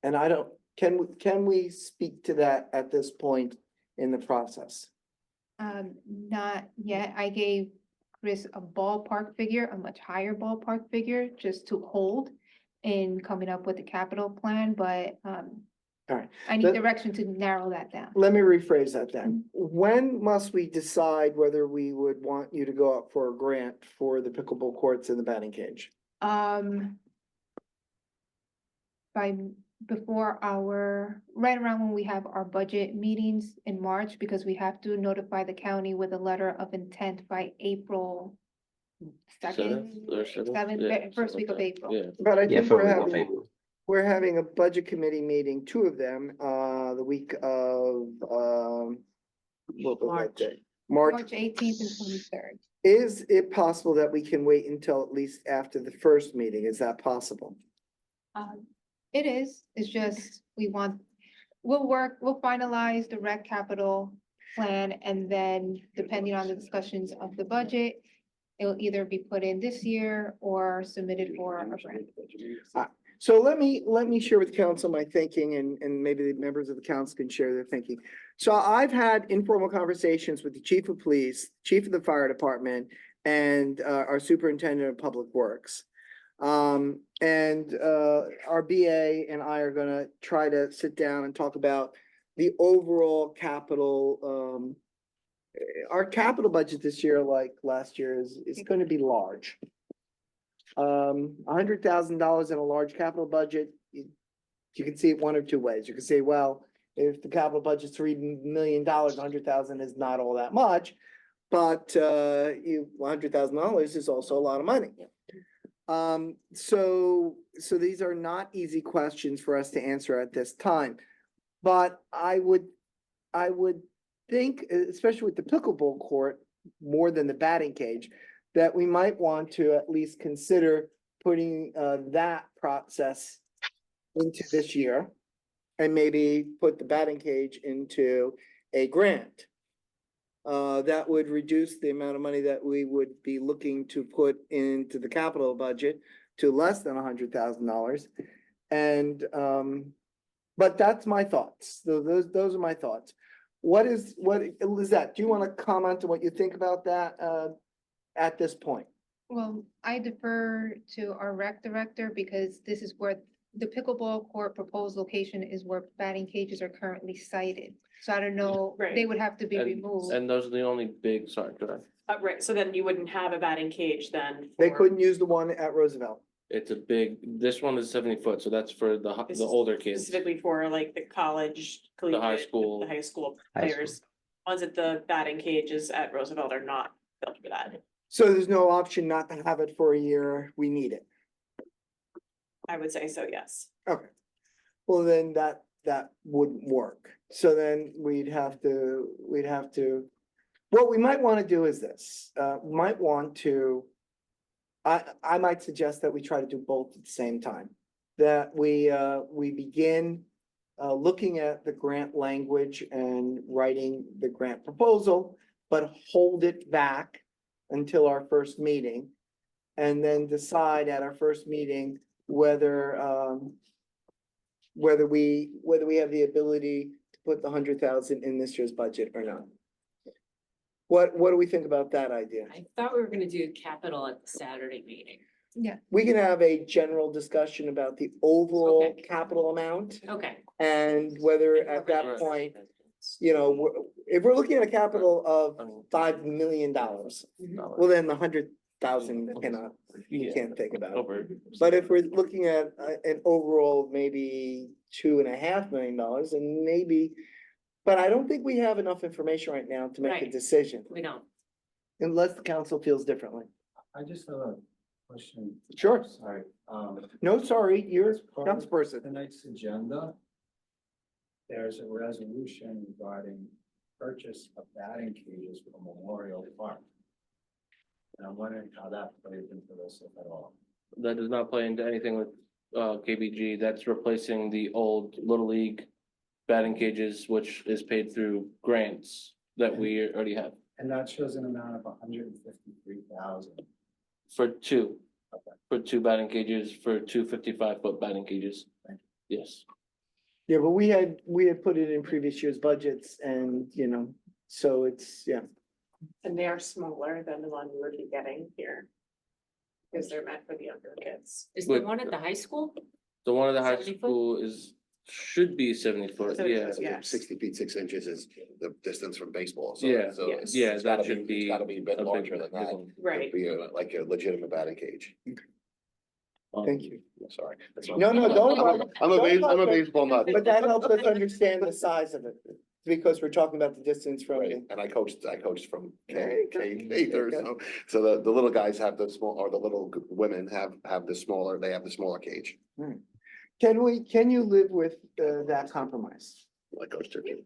And I don't, can we speak to that at this point in the process? Not yet. I gave Chris a ballpark figure, a much higher ballpark figure, just to hold in coming up with the capital plan, but, All right. I need Let- direction to narrow that down. Let me rephrase that then. When must we decide whether we would want you to go up for a grant for the pickleball courts and the batting cage? Before right around when we have our budget meetings in March, because we have to notify the county with a letter of intent by April second, first week of April. Yeah, But I Yeah, think for we're week of having, April. we're having a budget committee meeting, two of them, the week of, what was that March. day? March 18th and 23rd. Is it possible that we can wait until at least after the first meeting? Is that possible? It is, it's just, we'll finalize the rec capital plan, and then depending on the discussions of the budget, it'll either be put in this year or submitted for a grant. So let me share with council my thinking and maybe the members of the council can share their thinking. So I've had informal conversations with the chief of police, chief of the fire department, and our superintendent of public works. Our BA and I are gonna try to sit down and talk about the overall capital. Our capital budget this year, like last year, is gonna be large. $100,000 in a large capital budget, you can see it one of two ways. You can say, well, if the capital budget's $3 million, 100,000 is not all that much. But $100,000 is also a lot of money. So these are not easy questions for us to answer at this time. But I would think, especially with the pickleball court, more than the batting cage, that we might want to at least consider putting that process into this year. And maybe put the batting cage into a grant. That would reduce the amount of money that we would be looking to put into the capital budget to less than $100,000. And, but that's my thoughts. Those are my thoughts. Lizette, do you want to comment on what you think about that, at this point? Well, I defer to our rec director because this is where the pickleball court proposed location is where batting cages are currently sited. So I don't know, they Right. would have to be removed. and those are the only big, sorry, go ahead. Right, so then you wouldn't have a batting cage then. They for- couldn't use the one at Roosevelt. It's a big, this one is 70 foot, so that's for This the is older kids. Specifically for like the college, high collegiate, school. the high school High school. players. Ones at the batting cages at Roosevelt are not built for that. So there's no option not to have it for a year. We need it. I would say so, yes. Okay. Well, then that that wouldn't work. So then we'd have to, what we might want to do is this, might want to, I might suggest that we try to do both at the same time. That we begin looking at the grant language and writing the grant proposal, but hold it back until our first meeting. And then decide at our first meeting whether we have the ability to put the 100,000 in this year's budget or not. What do we think about that idea? I thought we were gonna do capital at the Saturday meeting. We can have a general discussion about the overall Okay. capital amount Okay. and whether at that Right. point, you know, if we're looking at a capital of $5 million, well, then the 100,000 cannot, you Yeah. can't think about it. Over. But if we're looking at an overall maybe $2.5 million and maybe, but I don't think we have enough information right now to make a Right. decision We don't. unless the council feels differently. I just have a question. Sure. Sorry, No, sorry, you're as part council of person. tonight's agenda, there's a resolution regarding purchase of batting cages for Memorial Park. And I'm wondering how that plays into this, if at all. That does not play into anything with KBG. That's replacing the old Little League batting cages, which is paid through grants that we already have And that shows an amount of 153,000. for two. Okay. For two batting cages, for two 55-foot batting cages. Thank Yes. Yeah, but we had put it in previous year's budgets and, you know, so it's, yeah. And they are smaller than the one we would be getting here. Because they're meant for the younger kids. Is the Wait. one at the high school? The one at the high 70 foot? school should be 70-foot, 70 yeah. foot, yeah. 60 feet, 6 inches is the distance from baseball, so. Yeah, so yes. Yeah, it's gotta that should be. It's gotta be a bit big- larger than big that. one. Right. Be like a legitimate batting cage. Thank you. Sorry. No, don't worry. I'm a baseball nut. But that helps us understand the size of it, because we're talking about the distance from. Right, and I coached from There K, you go. K There you third, go. so the little guys have the small, or the little women have the smaller, they have the smaller cage, Can you live with that compromise? like Coach Turkey.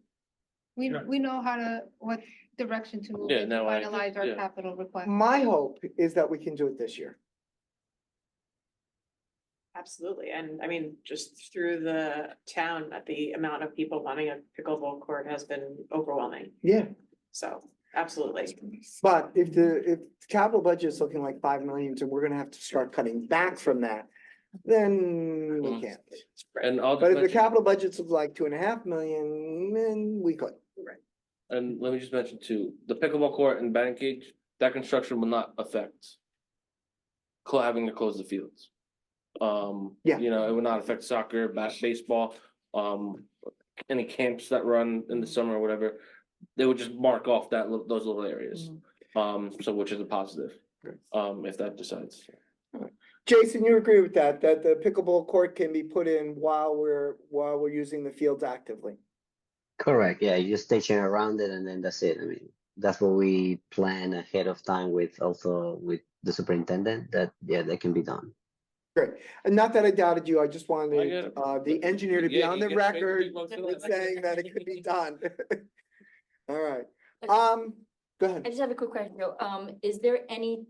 We Sure. know how to, what direction to move Yeah, in to no, I- finalize our yeah. capital request. My hope is that we can do it this year. Absolutely, and I mean, just through the town, that the amount of people wanting a pickleball court has been overwhelming, Yeah, so absolutely. but if the capital budget is looking like 5 million, so we're gonna have to start cutting back from that, then we Mhm. can't. And I'll But just if the mention, capital budget's like 2.5 million, then we could. and let me just mention too, the pickleball court and batting cage, that construction will not affect having to close the fields. Yeah. You know, it will not affect soccer, baseball, any camps that run in the summer or whatever. They would just mark off those little areas. So which is a positive, if that decides. Jason, you agree with that the pickleball court can be put in while we're using the fields actively? Correct, yeah, you just station around it and then that's it. I mean, that's what we plan ahead of time with the superintendent, that, yeah, that can be done. Great, and not that I doubted you, I just I wanted get it. the engineer to be Yeah, on you the get straight to record big bucks for with that. saying that it could be done. All right, go ahead. I just have a quick question, Joe. Is there any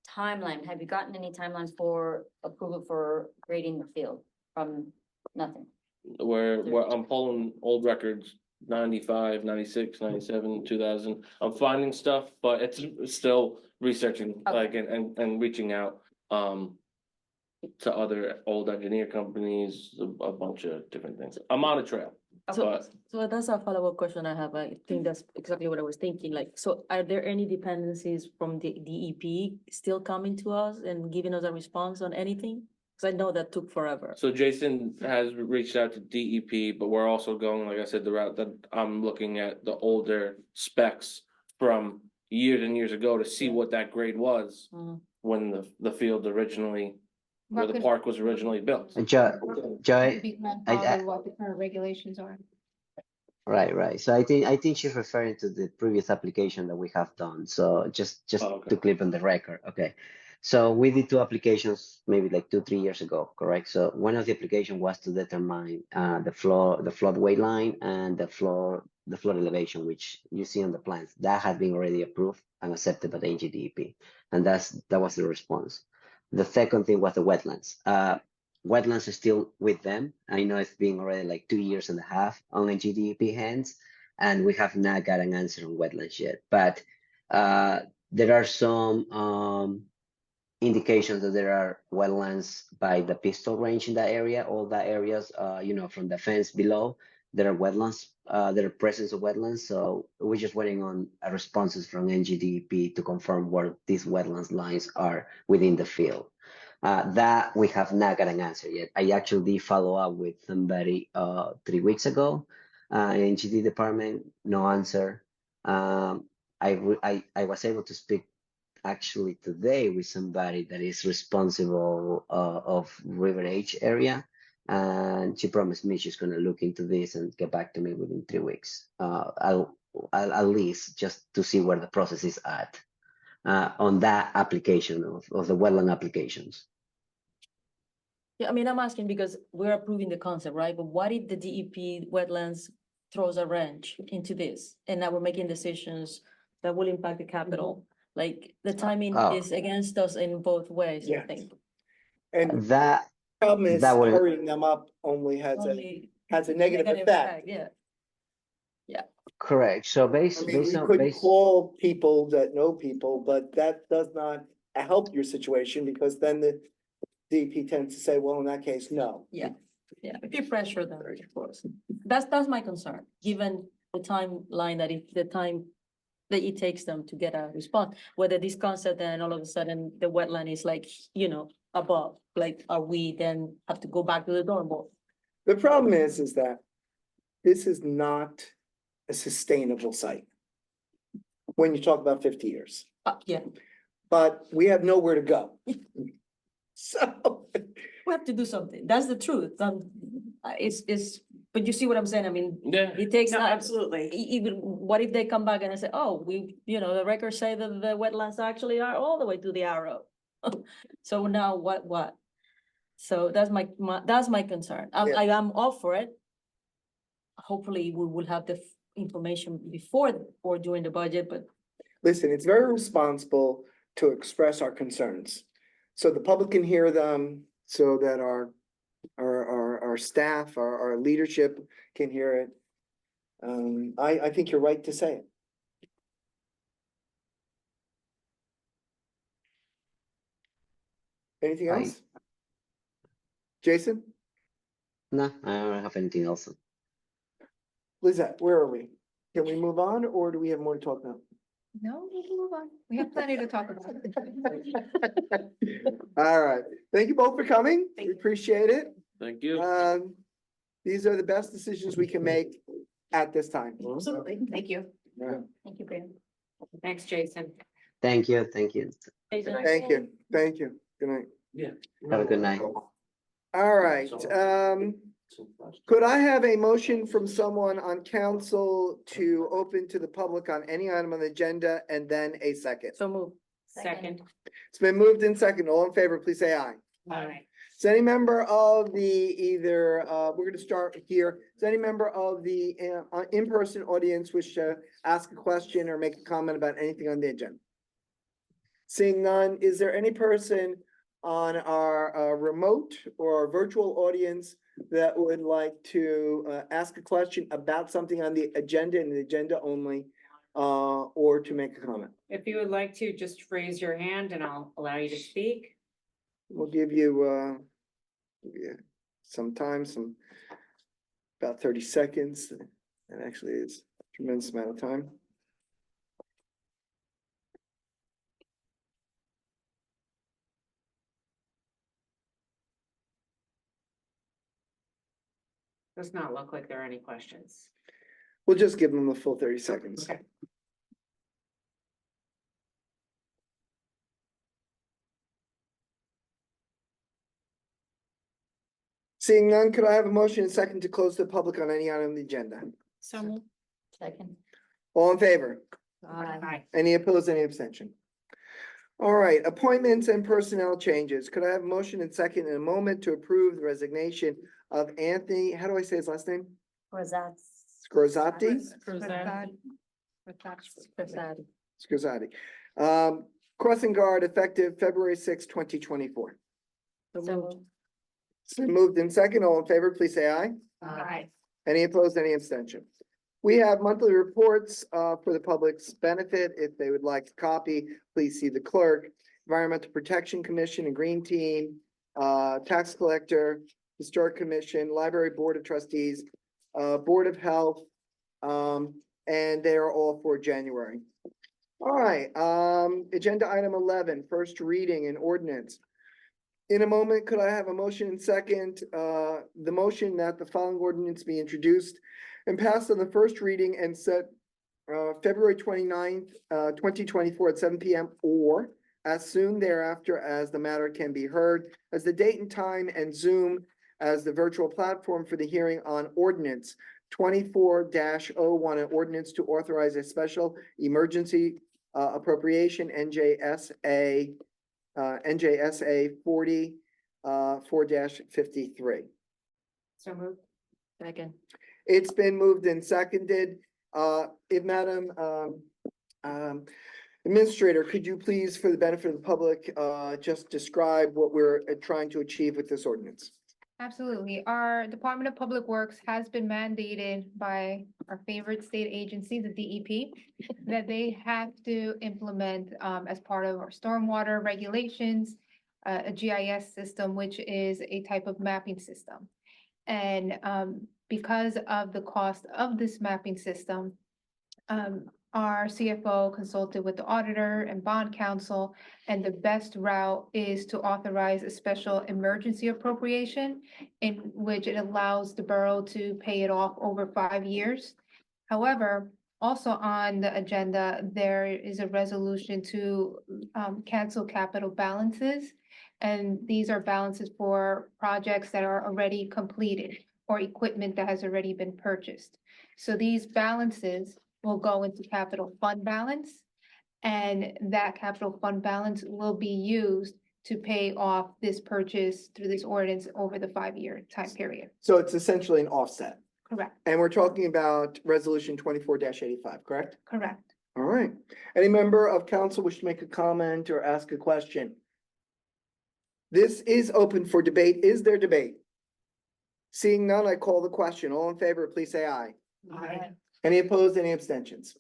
timeline? Have you gotten any timelines for approval for grading the field from nothing? Where I'm pulling old records, 95, 96, 97, 2000. I'm finding stuff, but it's still researching, Okay. like, and reaching out, to other old engineer companies, a bunch of different things. I'm on a trail. So, But- so that's a follow-up question I have. I think that's exactly what I was thinking. Like, so are there any dependencies from the DEP still coming to us and giving us a response on anything? Because I know that took forever. So Jason has reached out to DEP, but we're also going, like I said, the route that I'm looking at the older specs from years and years ago to see what that grade was Mhm. when the field originally, where the What could- park was originally built. And Joy, could be I- grandfathered what the current regulations are. right. So I think she's referring to the previous application that we have done. So just Oh, okay. to clip on the record, okay. So we did two applications, maybe like 2, 3 years ago, correct? So one of the application was to determine the floodway line and the flood elevation, which you see on the plans. That had been already approved and accepted by the NGDEP, and that was the response. The second thing was the wetlands. Wetlands are still with them. I know it's been already like 2.5 years on NGDEP hands, and we have not got an answer on wetlands yet. But there are some indications that there are wetlands by the Pistol Range in that area. All that areas, from the fence below, there are wetlands. There are presence of wetlands. So we're just waiting on responses from NGDP to confirm where these wetlands lines are within the field. That we have not got an answer yet. I actually did follow up with somebody 3 weeks ago in NGD department, no answer. I was able to speak actually today with somebody that is responsible of River Edge area, and she promised me she's going to look into this and get back to me within 3 weeks. I'll at least just to see where the process is at on that application of the wetland applications. Yeah, I mean, I'm asking because we're approving the concept, right? But what if the DEP wetlands throws a wrench into this? And now we're making decisions that will impact the capital. Like the timing Oh. is against us in both ways, I Yeah. think. And That problem is that would- hurrying them up only has Only a negative effect. Yeah. correct. So I based mean, based we on could based. call people that know people, but that does not help your situation because then the DP tends to say, well, in that case, no. Yeah, if you pressure them, of course. That's my concern, given the timeline the time that it takes them to get a response, whether this concept then all of a sudden the wetland is like, above, like, are we then have to go back to the dorm board? The problem is that this is not a sustainable site. When you talk about 50 years, Yeah, but we have nowhere to go. So, we have to do something. That's the truth. But you see what I'm saying? I mean, Yeah, it takes No, time. absolutely. Even, what if they come back and I say, oh, the records say that the wetlands actually are all the way to the arrow. So now what? So that's my concern. Yeah. I am all for it. Hopefully, we will have the information before or during the budget, but listen, it's very responsible to express our concerns. So the public can hear them, so that our staff, our leadership can hear it. I think you're right to say it. Anything I- else? Jason? No, I don't have anything else. Lizette, where are we? Can we move on or do we have more to talk about? No, we can move on. We have plenty to talk about. All right, thank you both for coming. Thank We you. appreciate it. thank you. These are the best decisions we can make at this time. Absolutely. Thank you. Thank you, Graham. Thanks, Jason. Thank you. Thank you. Thank you, thank you. Good night. Have a good night. All right, could I have a motion from someone on council to open to the public on any item on the agenda and then a second? so move. Second. It's been moved in second. All in favor, please say aye. Aye. Is any member of we're gonna start here. Is any member of the in-person audience wish to ask a question or make a comment about anything on the agenda? Seeing none, is there any person on our remote or our virtual audience that would like to ask a question about something on the agenda and the agenda only, or to make a comment? If you would like to, just raise your hand and I'll allow you to speak. We'll give you some time, about 30 seconds. That actually is a tremendous amount of time. Does not look like there are any questions. We'll just give them the full 30 seconds. Okay. Seeing none, could I have a motion and second to close the public on any item on the agenda? So second. All in favor? Aye. Any opposed, any abstention? All right, appointments and personnel changes. Could I have a motion and second in a moment to approve the resignation of Anthony, how do I say his last name? Scorzati? Scorzati. Crossing guard effective February 6, 2024. It's been moved in second. All in favor, please say aye. Aye. Any opposed, any abstention? We have monthly reports for the public's benefit. If they would like a copy, please see the clerk. Environmental Protection Commission and Green Team, Tax Collector, Historic Commission, Library Board of Trustees, Board of Health, and they are all for January. All right, agenda item 11, first reading and ordinance. In a moment, could I have a motion and second, the motion that the following ordinance be introduced and passed on the first reading and set February 29th, 2024 at 7 p.m. or as soon thereafter as the matter can be heard, as the date and time and Zoom as the virtual platform for the hearing on ordinance 24-01, an ordinance to authorize a special emergency appropriation NJSA 40 4-53. So moved. Second. It's been moved and seconded. If Madam Administrator, could you please, for the benefit of the public, just describe what we're trying to achieve with this ordinance? Absolutely. Our Department of Public Works has been mandated by our favorite state agency, the DEP, that they have to implement, as part of our stormwater regulations, a GIS system, which is a type of mapping system. And because of the cost of this mapping system, our CFO consulted with the auditor and bond counsel, and the best route is to authorize a special emergency appropriation in which it allows the borough to pay it off over 5 years. However, also on the agenda, there is a resolution to cancel capital balances. And these are balances for projects that are already completed or equipment that has already been purchased. So these balances will go into capital fund balance, and that capital fund balance will be used to pay off this purchase through this ordinance over the 5-year time period. So it's essentially an offset. Correct, And we're talking about resolution 24-85, correct? correct. All right. Any member of council wish to make a comment or ask a question? This is open for debate. Is there debate? Seeing none, I call the question. All in favor, please say aye. Aye. Any opposed, any abstentions?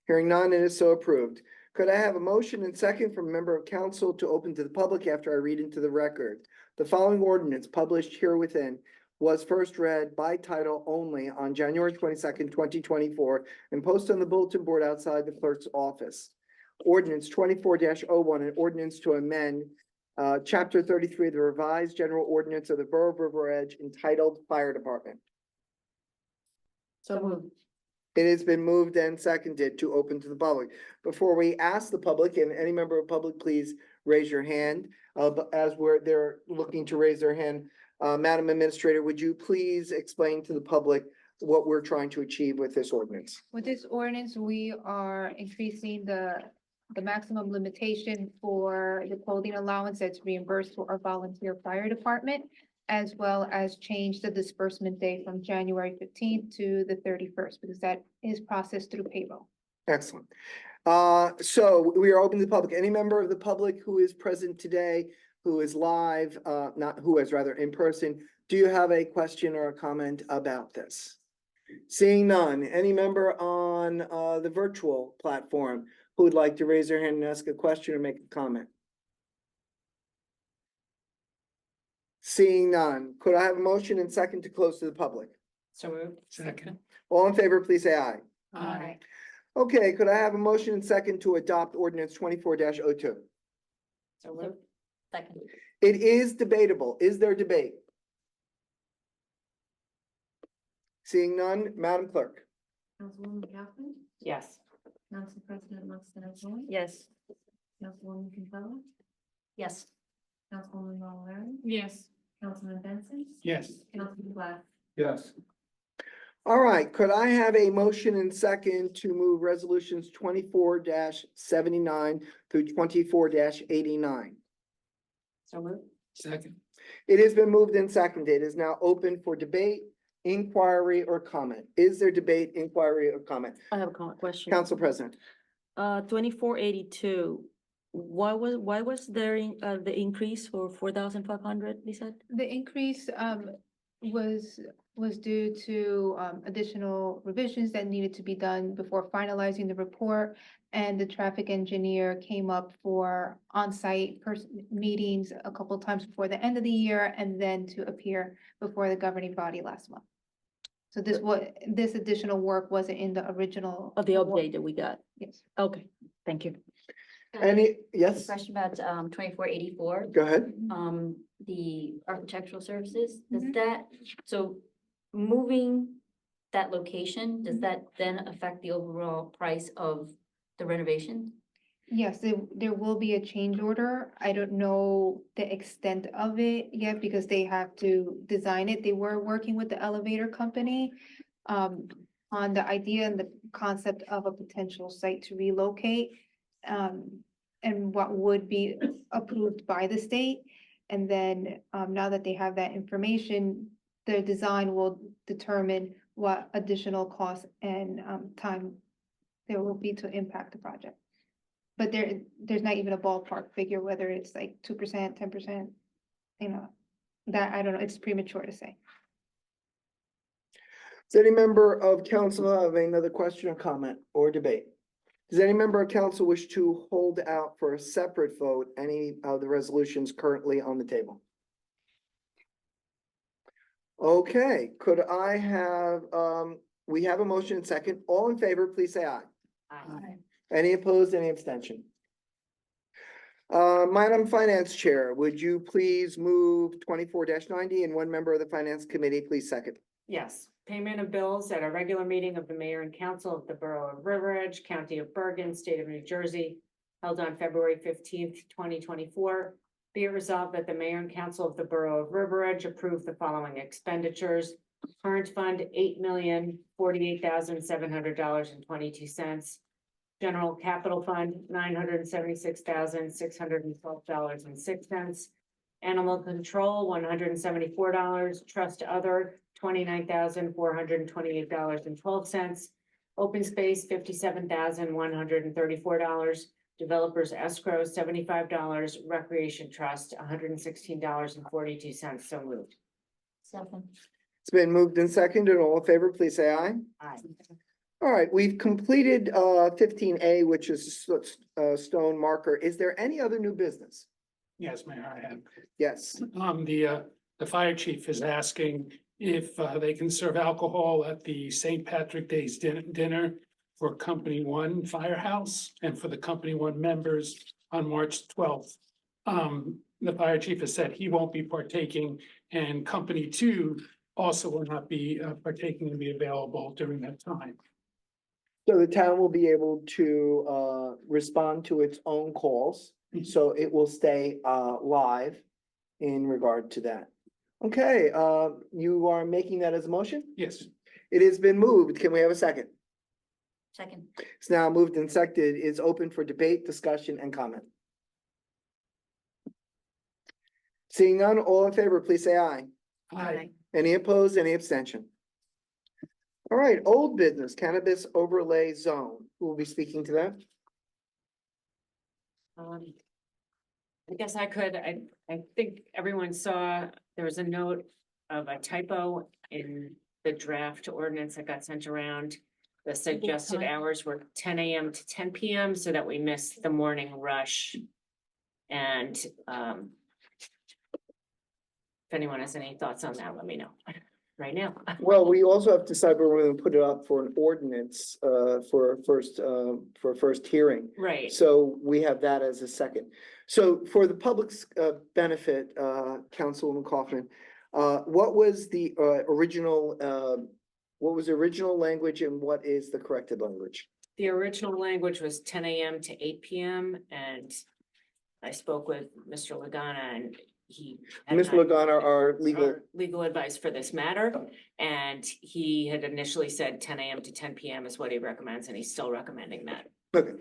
Hearing none, it is so approved. Could I have a motion and second from a member of council to open to the public after I read into the record? The following ordinance published here within was first read by title only on January 22nd, 2024, and posted on the bulletin board outside the clerk's office. Ordinance 24-01, an ordinance to amend Chapter 33 of the revised general ordinance of the Borough of River Edge entitled Fire Department. So moved. It has been moved and seconded to open to the public. Before we ask the public, and any member of the public, please raise your hand. But as they're looking to raise their hand, Madam Administrator, would you please explain to the public what we're trying to achieve with this ordinance? With this ordinance, we are increasing the maximum limitation for the clothing allowance that's reimbursed to our volunteer fire department, as well as change the disbursement date from January 15th to the 31st, because that is processed through payroll. Excellent. So we are open to the public. Any member of the public who is present today, who is live, not who is rather in person, do you have a question or a comment about this? Seeing none, any member on the virtual platform who would like to raise their hand and ask a question or make a comment? Seeing none, could I have a motion and second to close to the public? So moved. Second. All in favor, please say aye. Aye. Okay, could I have a motion and second to adopt ordinance 24-02? So moved. Second. It is debatable. Is there debate? Seeing none, Madam Clerk. Councilwoman Caplan, Yes. Council President Martin Yes. Councilwoman Kinsella, Yes. Councilwoman Mallory, Yes. Councilman Benson, Yes. Councilman Black. Yes. All right, could I have a motion and second to move resolutions 24-79 through 24-89? So moved. Second. It has been moved and seconded. It is now open for debate, inquiry, or comment. Is there debate, inquiry, or comment? I have a question. Council President. 2482, why was there the increase for 4,500, they said? The increase was due to additional revisions that needed to be done before finalizing the report. And the traffic engineer came up for on-site meetings a couple of times before the end of the year and then to appear before the governing body last month. So this additional work wasn't in the original. Of the update that we got? Yes. Okay, thank you. Any, yes, Question about 2484. go ahead. The architectural services, does that, so moving that location, does that then affect the overall price of the renovation? Yes, there will be a change order. I don't know the extent of it yet because they have to design it. They were working with the elevator company on the idea and the concept of a potential site to relocate and what would be approved by the state. And then now that they have that information, their design will determine what additional costs and time there will be to impact the project. But there's not even a ballpark figure, whether it's like 2%, 10%, you know, that, I don't know, it's premature to say. Does any member of council have another question or comment or debate? Does any member of council wish to hold out for a separate vote any of the resolutions currently on the table? Okay, could I have, we have a motion and second. All in favor, please say aye. Aye. Any opposed, any abstention? Madam Finance Chair, would you please move 24-90 and one member of the Finance Committee, please second? Yes, payment of bills at a regular meeting of the mayor and council of the Borough of River Edge, County of Bergen, State of New Jersey, held on February 15th, 2024. Be it resolved that the mayor and council of the Borough of River Edge approve the following expenditures. Current fund, $8,048,700.22. General Capital Fund, $976,612.06. Animal Control, $174. Trust Other, $29,428.12. Open Space, $57,134. Developers Escrow, $75. Recreation Trust, $116.42. So moved. Second. It's been moved and seconded. All in favor, please say aye. Aye. All right, we've completed 15A, which is stone marker. Is there any other new business? Yes, Mayor, I have. Yes. The fire chief is asking if they can serve alcohol at the St. Patrick Day's dinner for Company One Firehouse and for the Company One members on March 12th. The fire chief has said he won't be partaking, and Company Two also will not be partaking and be available during that time. So the town will be able to respond to its own calls, so it will stay live in regard to that. Okay, you are making that as a motion? Yes. It has been moved. Can we have a second? Second. It's now moved and seconded. It's open for debate, discussion, and comment. Seeing none, all in favor, please say aye. Aye. Any opposed, any abstention? All right, old business, cannabis overlay zone. Who will be speaking to that? I guess I could, I think everyone saw, there was a note of a typo in the draft ordinance that got sent around. The suggested time? hours were 10 a.m. to 10 p.m. so that we missed the morning rush. And if anyone has any thoughts on that, let me know right now. Well, we also have to decide whether we're going to put it up for an ordinance for first hearing. Right. So we have that as a second. So for the public's benefit, Councilwoman Kaufman, what was the original language and what is the corrected language? The original language was 10 a.m. to 8 p.m. and I spoke with Mr. Lagana and he. had Ms. not- Logana, our legal, our legal advice for this matter, and he had initially said 10 a.m. to 10 p.m. is what he recommends, and he's still recommending that. okay.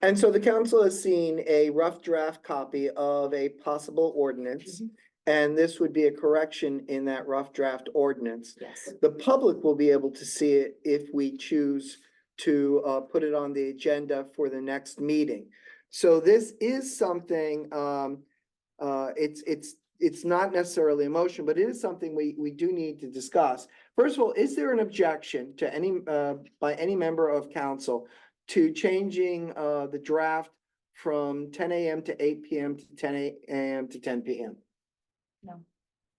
And so the council has seen a rough draft copy of a possible ordinance. And this would be a correction in that rough draft ordinance. Yes. The public will be able to see it if we choose to put it on the agenda for the next meeting. So this is something, it's not necessarily a motion, but it is something we do need to discuss. First of all, is there an objection to any, by any member of council to changing the draft from 10 a.m. to 8 p.m. to 10 a.m. to 10 p.m.?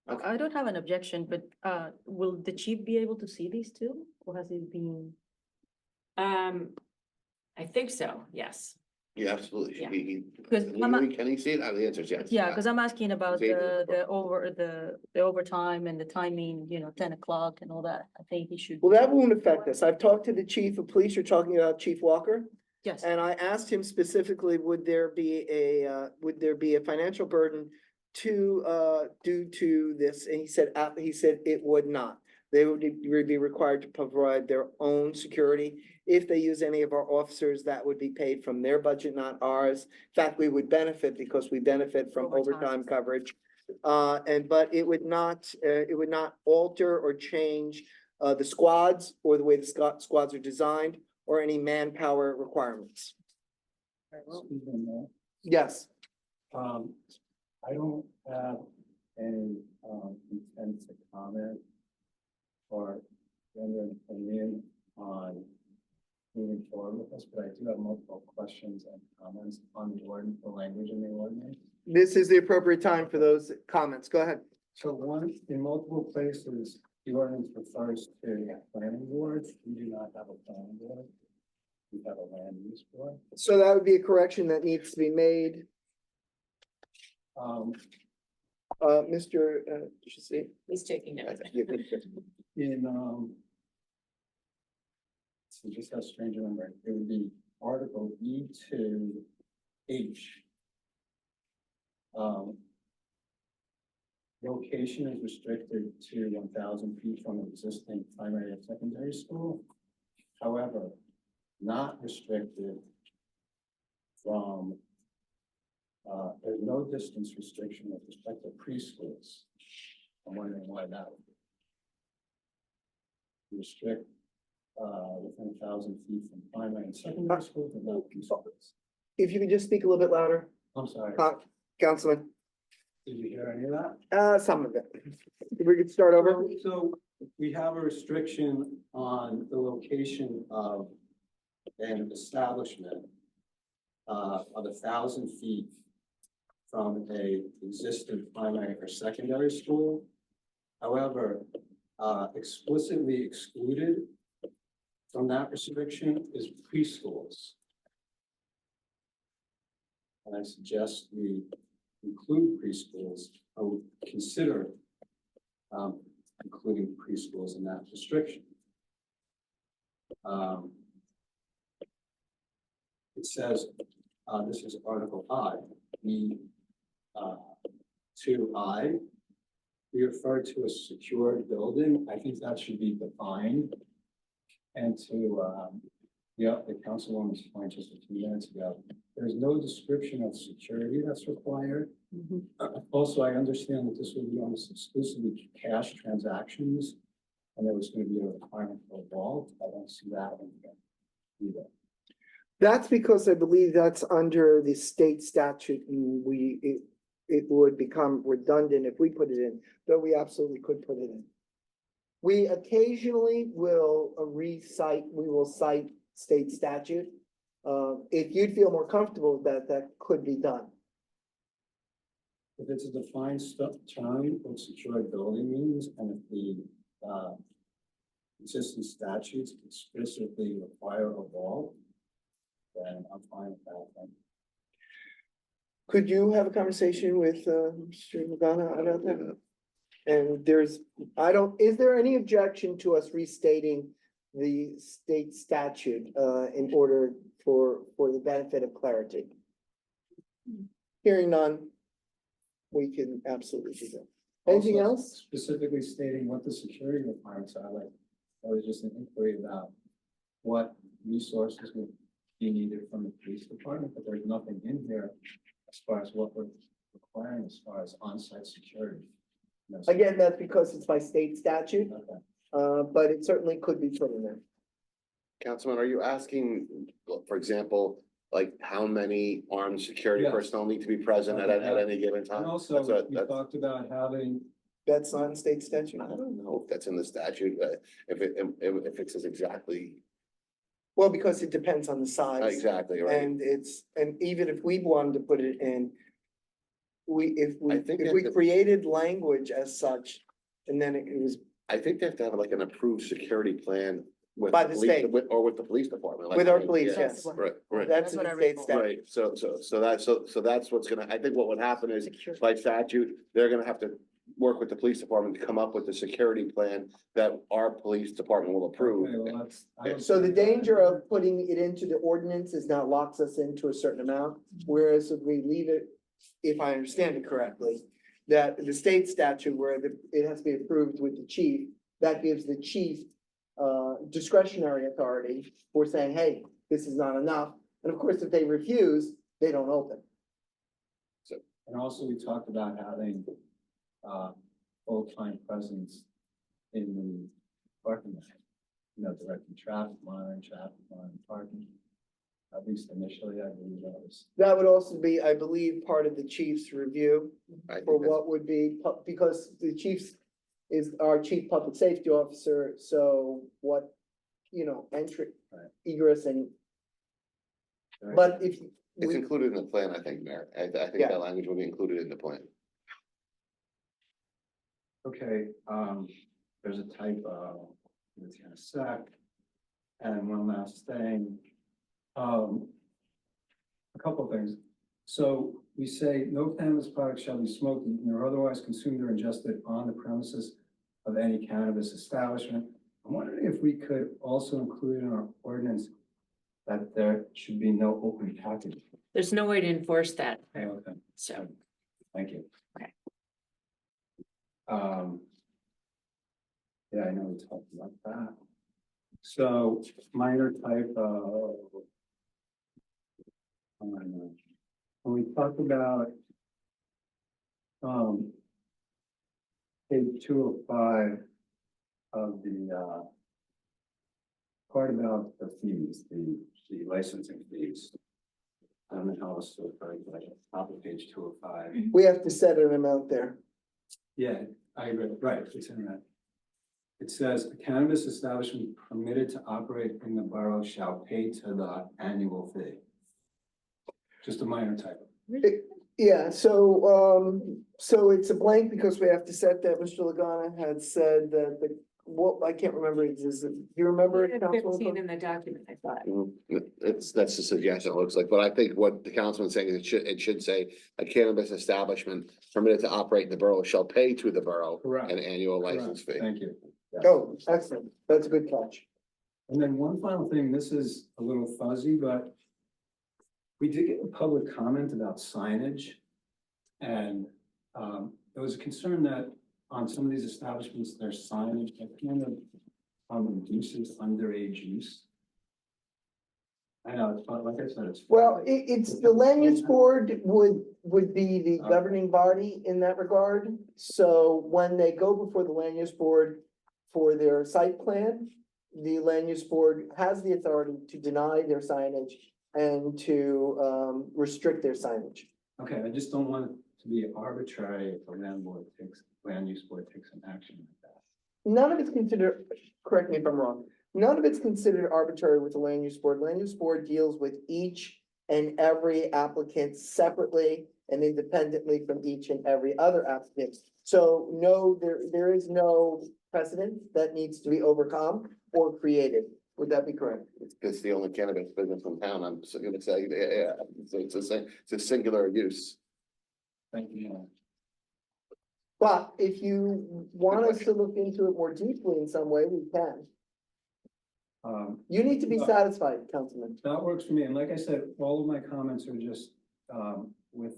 I don't have an objection, but will the chief be able to see these too? Or has it been? I think so, yes. Yeah, absolutely. Yeah. Because Legally, can he see it? The answer is yes. Yeah, because I'm asking about Is it- the overtime and the timing, 10 o'clock and all that. I think he should. Well, that won't affect us. I've talked to the chief of police. You're talking about Chief Walker. Yes. And I asked him specifically, would there be a financial burden due to this? And he said it would not. They would be required to provide their own security. If they use any of our officers, that would be paid from their budget, not ours. In fact, we would benefit because we benefit from overtime coverage. But it would not alter or change the squads or the way the squads are designed or any manpower requirements. Stephen, Yes. I don't have any, intent to comment or render an opinion on moving forward with this, but I do have multiple questions and comments on the language in the ordinance. This is the appropriate time for those comments. Go ahead. So one, in multiple places, the ordinance refers to planning boards. We do not have a planning board. We have a land use board. So that would be a correction that needs to be made. Mr. Chessie? He's taking notes. In, so just how strange remembering, it would be Article E2H. Location is restricted to 1,000 feet from an existing primary and secondary school. However, not restricted from, there's no distance restriction with respect to preschools. I'm wondering why that would be. Restrict, within 1,000 feet from primary and secondary school, but no preschools. If you could just speak a little bit louder, I'm sorry, Councilman, did you hear any of that? some of it. If we could start over. So we have a restriction on the location of an establishment of 1,000 feet from a existing primary or secondary school. However, explicitly excluded from that restriction is preschools. And I suggest we include preschools, or would consider including preschools in that restriction. It says, this is Article I, E2I. We refer to a secured building. I think that should be defined. And to, the councilwoman's point just a few minutes ago, there's no description of security that's required. Also, I understand that this will be almost exclusively cash transactions, and there was going to be a requirement for a vault. I don't see that in here either. That's because I believe that's under the state statute and it would become redundant if we put it in, though we absolutely could put it in. We occasionally will we will cite state statute. If you'd feel more comfortable with that, that could be done. If it's a defined term, what secured building means, and if the existing statutes explicitly require a vault, then I'm fine with that. Could you have a conversation with Mr. Logana about that? And is there any objection to us restating the state statute in order for the benefit of clarity? Hearing none. we can absolutely do that. Anything Also, else? Specifically stating what the security requirements are, like, that was just an inquiry about what resources would be needed from the police department, but there's nothing in here as far as what we're requiring as far as on-site security. You know, so- Again, that's because it's by state statute, Okay. but it certainly could be put in there. Councilman, are you asking, for example, like how many armed security Yes. personnel need to be present at any given time? And also, That's we a- talked about having, That's not in state statute. I don't know if that's in the statute, if it says exactly, Well, because it depends on the size. exactly, right? And even if we wanted to put it in, if I think if that we the- created language as such, and then it was I think they have to have like an approved security plan with. By the police- state. Or with the police department. like, with our yeah, police, yeah, yes. Right, right. That's in what the I state recall. statute. Right, so that's what's gonna, I think what would happen is by statute, they're gonna have to work with the police department to come up with the security plan that our police department will approve. okay, well, that's. I don't So the see that. danger of putting it into the ordinance is now locks us into a certain amount, whereas if we leave it, if I understand it correctly, that the state statute where it has to be approved with the chief, that gives the chief discretionary authority for saying, hey, this is not enough. And of course, if they refuse, they don't open. And also, we talked about having, full-time presence in the parking lot. You know, directing traffic, monitoring traffic, monitoring parking. At least initially, I believe that was. That would also be, I believe, part of the chief's review I think for that's- what would be, because the chief is our chief public safety officer, so what, entry, Right. egress and, but if. It's we- included in the plan, I think, Mayor. I think Yeah. that language will be included in the plan. Okay, there's a typo, it's in a sec. And one last thing. A couple of things. So we say no cannabis products shall be smoked or otherwise consumed or ingested on the premises of any cannabis establishment. I'm wondering if we could also include in our ordinance that there should be no open packaging. There's no way to enforce that, Okay, so. thank you. Okay. Yeah, I know we talked about that. So minor typo. When we talked about page 205 of the part about the fees, the licensing fees. I don't know how else to refer to it, top of page 205. We have to set an amount there. Yeah, I agree, right, it's in that. It says a cannabis establishment permitted to operate in the borough shall pay to the annual fee. Just a minor typo. Yeah, so it's a blank because we have to set that. Mr. Lagana had said that I can't remember, do you remember? it, Councilwoman? 15 in the document, I thought. That's the suggestion, it looks like, but I think what the councilman's saying is it should say a cannabis establishment permitted to operate in the borough shall pay to the borough Correct. an annual license fee. Thank you. Oh, excellent. That's a good catch. And then one final thing, this is a little fuzzy, but we did get a public comment about signage. And there was a concern that on some of these establishments, there's signage that kind of induces underage use. I know, it's fun, like I said, it's. Well, it's the land use board would be the governing body in that regard. So when they go before the land use board for their site plan, the land use board has the authority to deny their signage and to restrict their signage. Okay, I just don't want it to be arbitrary if the land use board takes an action like that. None of it's considered, correct me if I'm wrong, none of it's considered arbitrary with the land use board. Land use board deals with each and every applicant separately and independently from each and every other applicant. So no, there is no precedent that needs to be overcome or created. Would that be correct? It's the only cannabis business in town, I'm gonna say, yeah, it's a singular use. Thank you. But if you want us to look into it more deeply in some way, we can. You need to be satisfied, Councilman. That works for me, and like I said, all of my comments are just with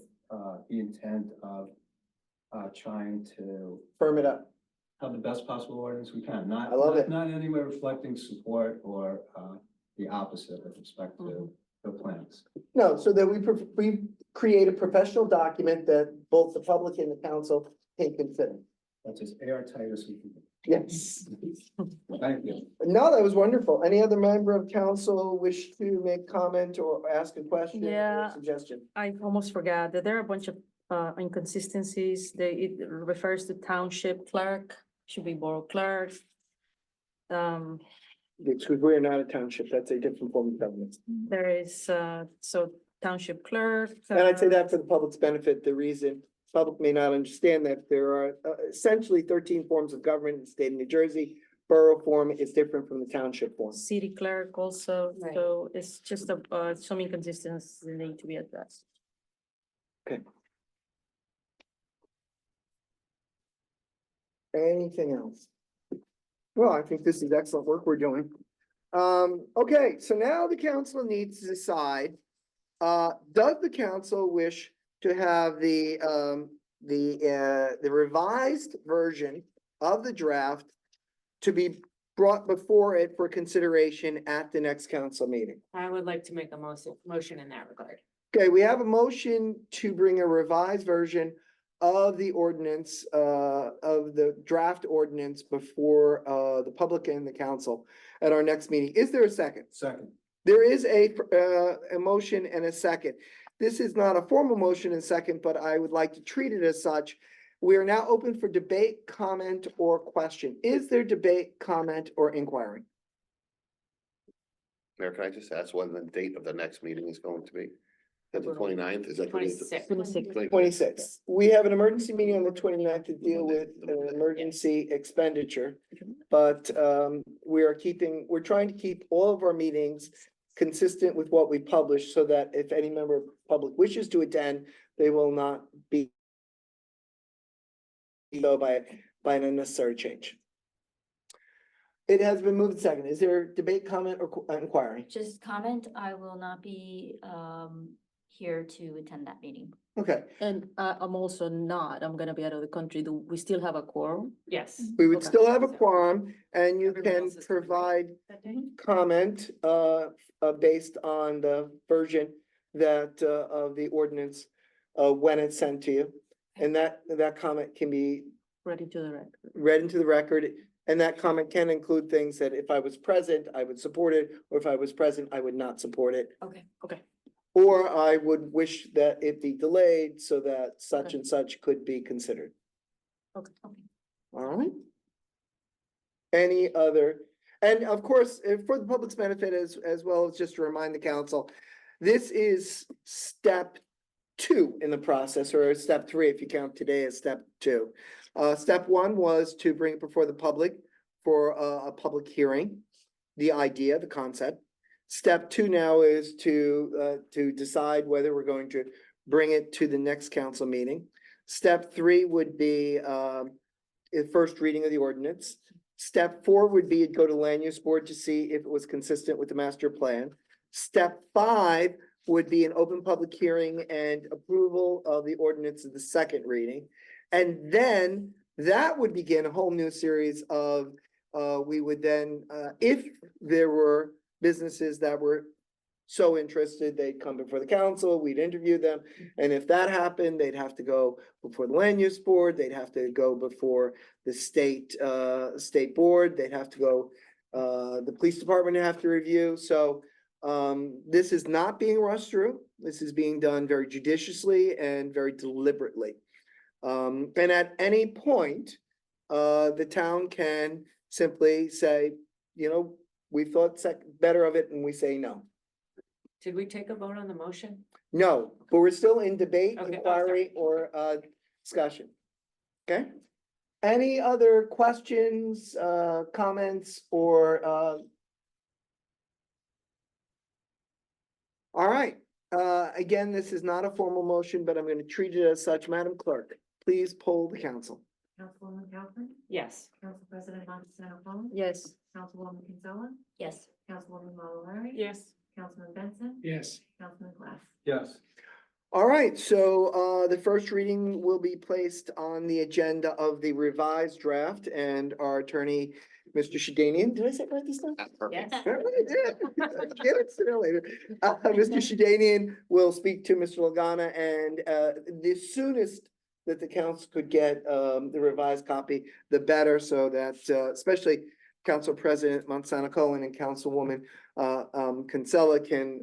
the intent of trying to Firm it up. have the best possible ordinance we can, not. I love not- it. Not in any way reflecting support or, the opposite with respect to the plans. No, so that we create a professional document that both the public and the council can consider. That's as airtight as we can. be. Yes. Thank you. No, that was wonderful. Any other member of council wish to make comment or ask a question or Yeah. suggestion? I almost forgot that there are a bunch of inconsistencies. It refers to township clerk, should be borough clerk. It's because we're not a township. That's a different form of government. There is, so township clerk. And I'd say that for the public's benefit, the reason public may not understand that there are essentially 13 forms of government in the state of New Jersey. Borough form is different from the township form. City clerk also, Right. so it's just some inconsistencies that need to be addressed. Anything else? Well, I think this is excellent work we're doing. Okay, so now the council needs to decide, does the council wish to have the revised version of the draft to be brought before it for consideration at the next council meeting? I would like to make a motion in that regard. Okay, we have a motion to bring a revised version of the ordinance, of the draft ordinance before, the public and the council at our next meeting. Is there a second? Second. There is a motion and a second. This is not a formal motion and second, but I would like to treat it as such. We are now open for debate, comment, or question. Is there debate, comment, or inquiry? Mayor, can I just ask when the date of the next meeting is going to be? Is that the 29th? Is that? the- 26th. 26th. 26. We have an emergency meeting on the 29th to deal with an emergency expenditure. But we're trying to keep all of our meetings consistent with what we publish so that if any member of the public wishes to attend, they will not be by an unnecessary change. It has been moved second. Is there debate, comment, or inquiry? Just comment, I will not be here to attend that meeting. Okay, And I'm also not, I'm gonna be out of the country. Do we still have a quorum? Yes. we would Okay. still have a quorum and you Everyone can else is coming. provide That day? comment based on the version that of the ordinance when it's sent to you. And that comment can be Ready to the record. read into the record. And that comment can include things that if I was present, I would support it, or if I was present, I would not support it. Okay. Okay. Or I would wish that it be delayed so that such Okay. and such could be considered. Okay. All right. Any other, and of course, for the public's benefit as well as just to remind the council, this is step 2 in the process, or step 3 if you count today as step 2. Step 1 was to bring it before the public for a public hearing, the idea, the concept. Step 2 now is to decide whether we're going to bring it to the next council meeting. Step 3 would be a first reading of the ordinance. Step 4 would be go to land use board to see if it was consistent with the master plan. Step 5 would be an open public hearing and approval of the ordinance of the second reading. And then that would begin a whole new series of, we would then, if there were businesses that were so interested, they'd come before the council, we'd interview them. And if that happened, they'd have to go before the land use board, they'd have to go before the state board, they'd have to go, the police department would have to review. So this is not being rushed through. This is being done very judiciously and very deliberately. And at any point, the town can simply say, you know, we thought better of it, and we say no. Did we take a vote on the motion? No, but we're still in debate, Okay, oh, inquiry, or discussion. Okay? Any other questions, comments, or all right, again, this is not a formal motion, but I'm gonna treat it as such. Madam Clerk, please poll the council. Councilwoman Caplan? Yes. Council President Montesano Paul? Yes. Councilwoman Kinsella? Yes. Councilwoman Malauulu? Yes. Councilman Benson? Yes. Councilman Glass? Yes. All right, so the first reading will be placed on the agenda of the revised draft and our attorney, Mr. Shedanian. Did I say it right this time? Yes. Get it sooner or later. Mr. Shedanian will speak to Mr. Lagana and the soonest that the council could get the revised copy, the better, so that especially Council President Monsanto Cohen and Councilwoman Kinsella can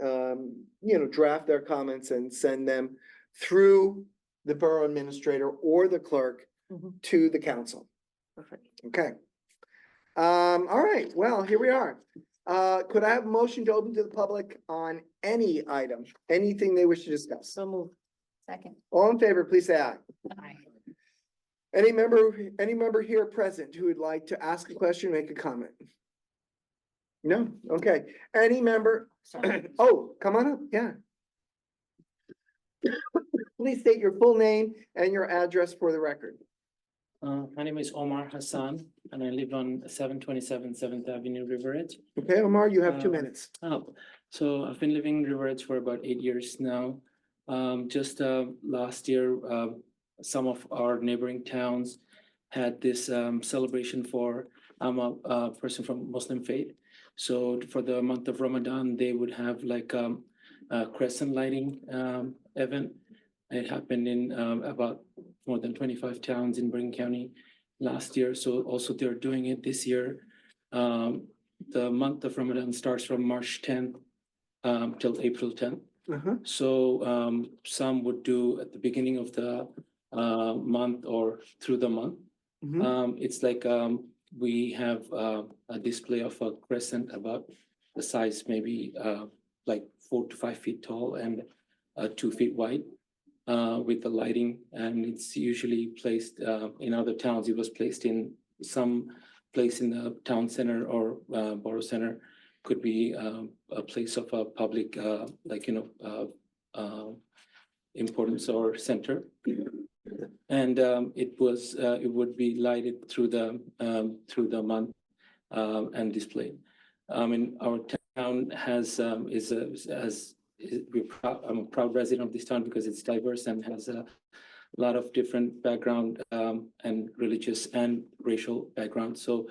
draft their comments and send them through the borough administrator or the clerk Mhm. to the council. Perfect. Okay. All right, well, here we are. Could I have a motion to open to the public on any item, anything they wish to discuss? So move. Second. All in favor, please say aye. Aye. Any member here present who would like to ask a question, make a comment? No, okay. Any member, oh, come on up, yeah. Please state your full name and your address for the record. My name is Omar Hassan and I live on 727 7th Avenue, River Edge. Okay, Omar, you have 2 minutes. So I've been living in River Edge for about 8 years now. Just last year, some of our neighboring towns had this celebration for, I'm a person from Muslim faith. So for the month of Ramadan, they would have like a crescent lighting event. It happened in about more than 25 towns in Bergen County last year. So also they're doing it this year. The month of Ramadan starts from March 10th till April 10th. So some would do at the beginning of the month or through the month. It's like we have a display of a crescent about the size maybe like 4 to 5 feet tall and 2 feet wide with the lighting, and it's usually placed in other towns. It was placed in some place in the town center or borough center, could be a place of a public importance or center. And it would be lighted through the month and displayed. Our town I'm a proud resident of this town because it's diverse and has a lot of different background and religious and racial background. So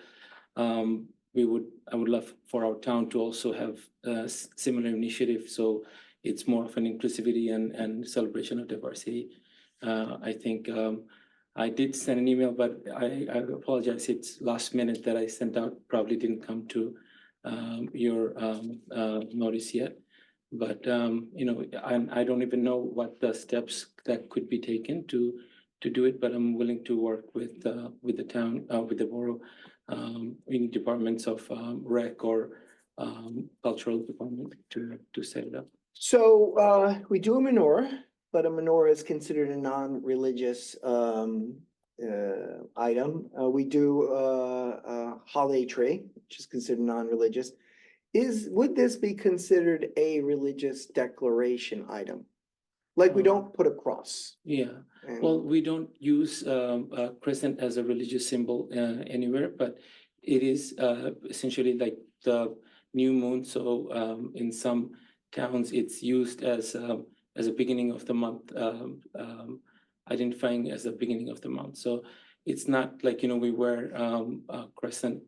I would love for our town to also have a similar initiative. So it's more of an inclusivity and celebration of diversity. I think I did send an email, but I apologize. It's last minute that I sent out, probably didn't come to your notice yet. But I don't even know what the steps that could be taken to do it, but I'm willing to work with the town, with the borough, in departments of rec or cultural department to set it up. So we do a menorah, but a menorah is considered a non-religious item. We do a holiday tree, which is considered non-religious. Would this be considered a religious declaration item? Like we don't put a cross? Yeah, well, we don't use a crescent as a religious symbol anywhere, but it is essentially like the new moon. So in some towns, it's used as a beginning of the month, identifying as the beginning of the month. So it's not like, we wear a crescent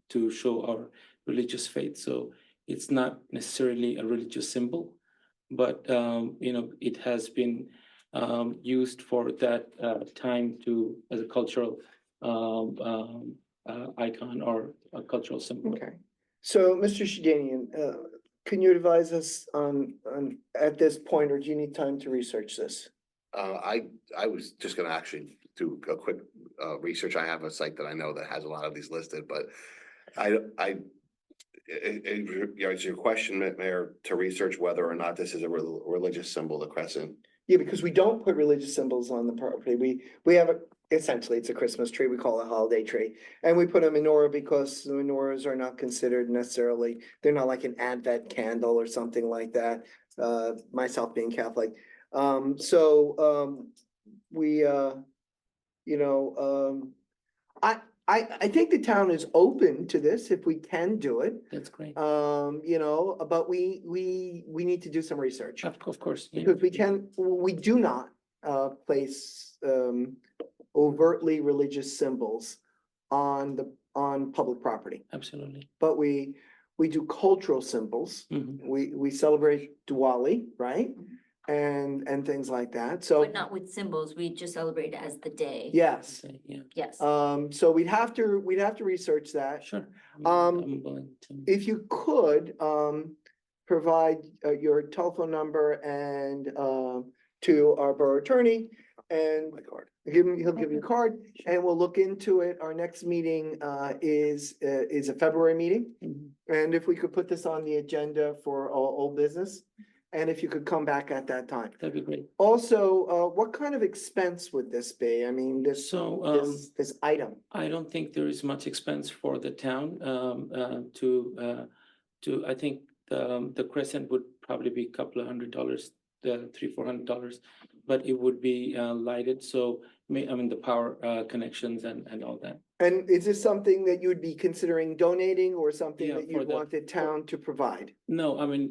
to show our religious faith. So it's not necessarily a religious symbol, but it has been used for that time as a cultural icon or a cultural symbol. Okay, so Mr. Shedanian, can you advise us on at this point, or do you need time to research this? I was just gonna actually do a quick research. I have a site that I know that has a lot of these listed, but it's your question, Mayor, to research whether or not this is a religious symbol, the crescent. Yeah, because we don't put religious symbols on the property. We have essentially, it's a Christmas tree. We call it a holiday tree. And we put a menorah because the menorahs are not considered necessarily, they're not like an Advent candle or something like that. Myself being Catholic. I think the town is open to this if we can do it. That's great. But we need to do some research. Of course. yeah. Because we do not place overtly religious symbols on public property. Absolutely. But we do cultural symbols. Mhm. We celebrate Diwali, right? And things like that. So, But not with symbols, we just celebrate it as the day. yes. Okay, yeah, Yes. So we'd have to research that. sure. Um, I'm willing to. If you could, provide your telephone number and, to our borough attorney and My card. he'll give you a card and we'll look into it. Our next meeting, is a February meeting. Mhm. And if we could put this on the agenda for old business, and if you could come back at that time. That'd be great. Also, what kind of expense would this be? I mean, So, this item. I don't think there is much expense for the town, I think, the Crescent would probably be a couple of $100, $300-400, but it would be, lighted, so, the power, connections and all that. And is this something that you would be considering donating or something Yeah, that for you'd want the town to provide? No,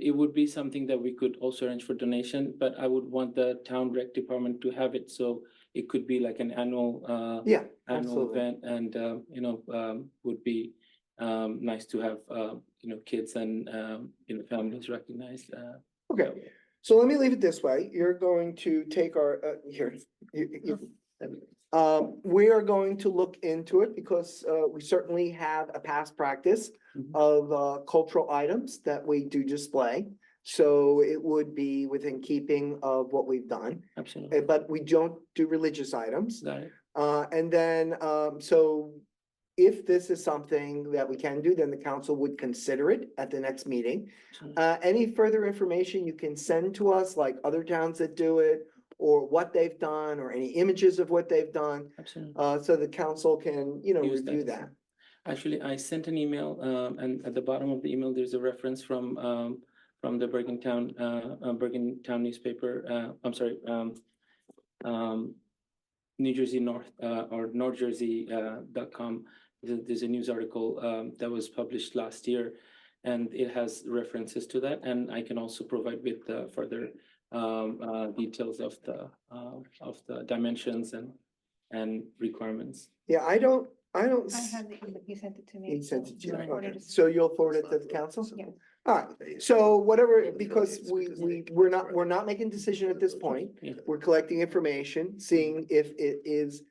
it would be something that we could also arrange for donation, but I would want the town rec department to have it, so it could be like an annual, Yeah, annual absolutely. event and, would be, nice to have, kids and, families recognized, Okay, so let me leave it this way. You're going to take our, here. We are going to look into it because, we certainly have a past practice Mhm. of, cultural items that we do display. So it would be within keeping of what we've done, absolutely. but we don't do religious items. Got it. And then, so if this is something that we can do, then the council would consider it at the next meeting. Absolutely. Any further information you can send to us, like other towns that do it, or what they've done, or any images of what they've done, Absolutely. so the council can, Use review that. that. Actually, I sent an email, and at the bottom of the email, there's a reference from the Bergen Town newspaper, New Jersey North, or NorthJersey.com. There's a news article, that was published last year, and it has references to that, and I can also provide with further details of the dimensions and requirements. Yeah, I don't. I have the, he sent it to me. He sent it to you, so I forwarded okay. it to- So you'll forward it to the council? Yeah. All right, so whatever, because we're not making a decision at this point. Yeah. We're collecting information, seeing if it is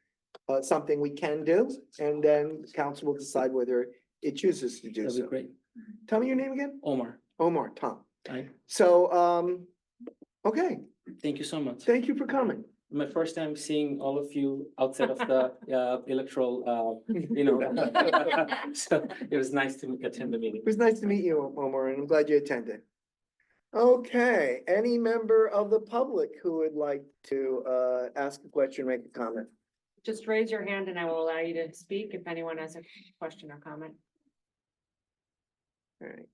something we can do, and then council will decide whether it chooses to do That'd be so. great. Tell me your name again? Omar, Omar, Tom. I So, okay, thank you so much. thank you for coming. My first time seeing all of you outside of the electoral, so it was nice to attend the meeting. It was nice to meet you, Omar, and I'm glad you attended. Okay, any member of the public who would like to ask a question, make a comment? Just raise your hand and I will allow you to speak if anyone has a question or comment. All right.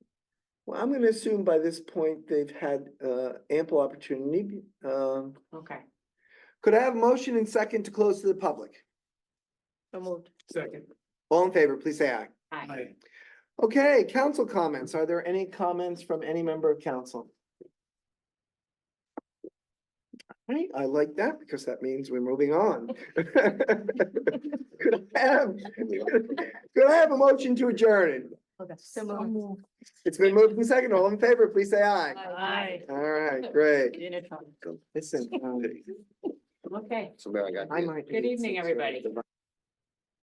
Well, I'm gonna assume by this point they've had ample opportunity. Okay. Could I have a motion and second to close to the public? So moved. Second. All in favor, please say aye. Hi. Okay, council comments. Are there any comments from any member of council? Right, I like that because that means we're moving on. Could I have a motion to adjourn? So moved. It's been moved and second. All in favor, please say aye. Aye. All right, great. Dinner time. Listen, Okay. So there I got. I might. Good evening, everybody.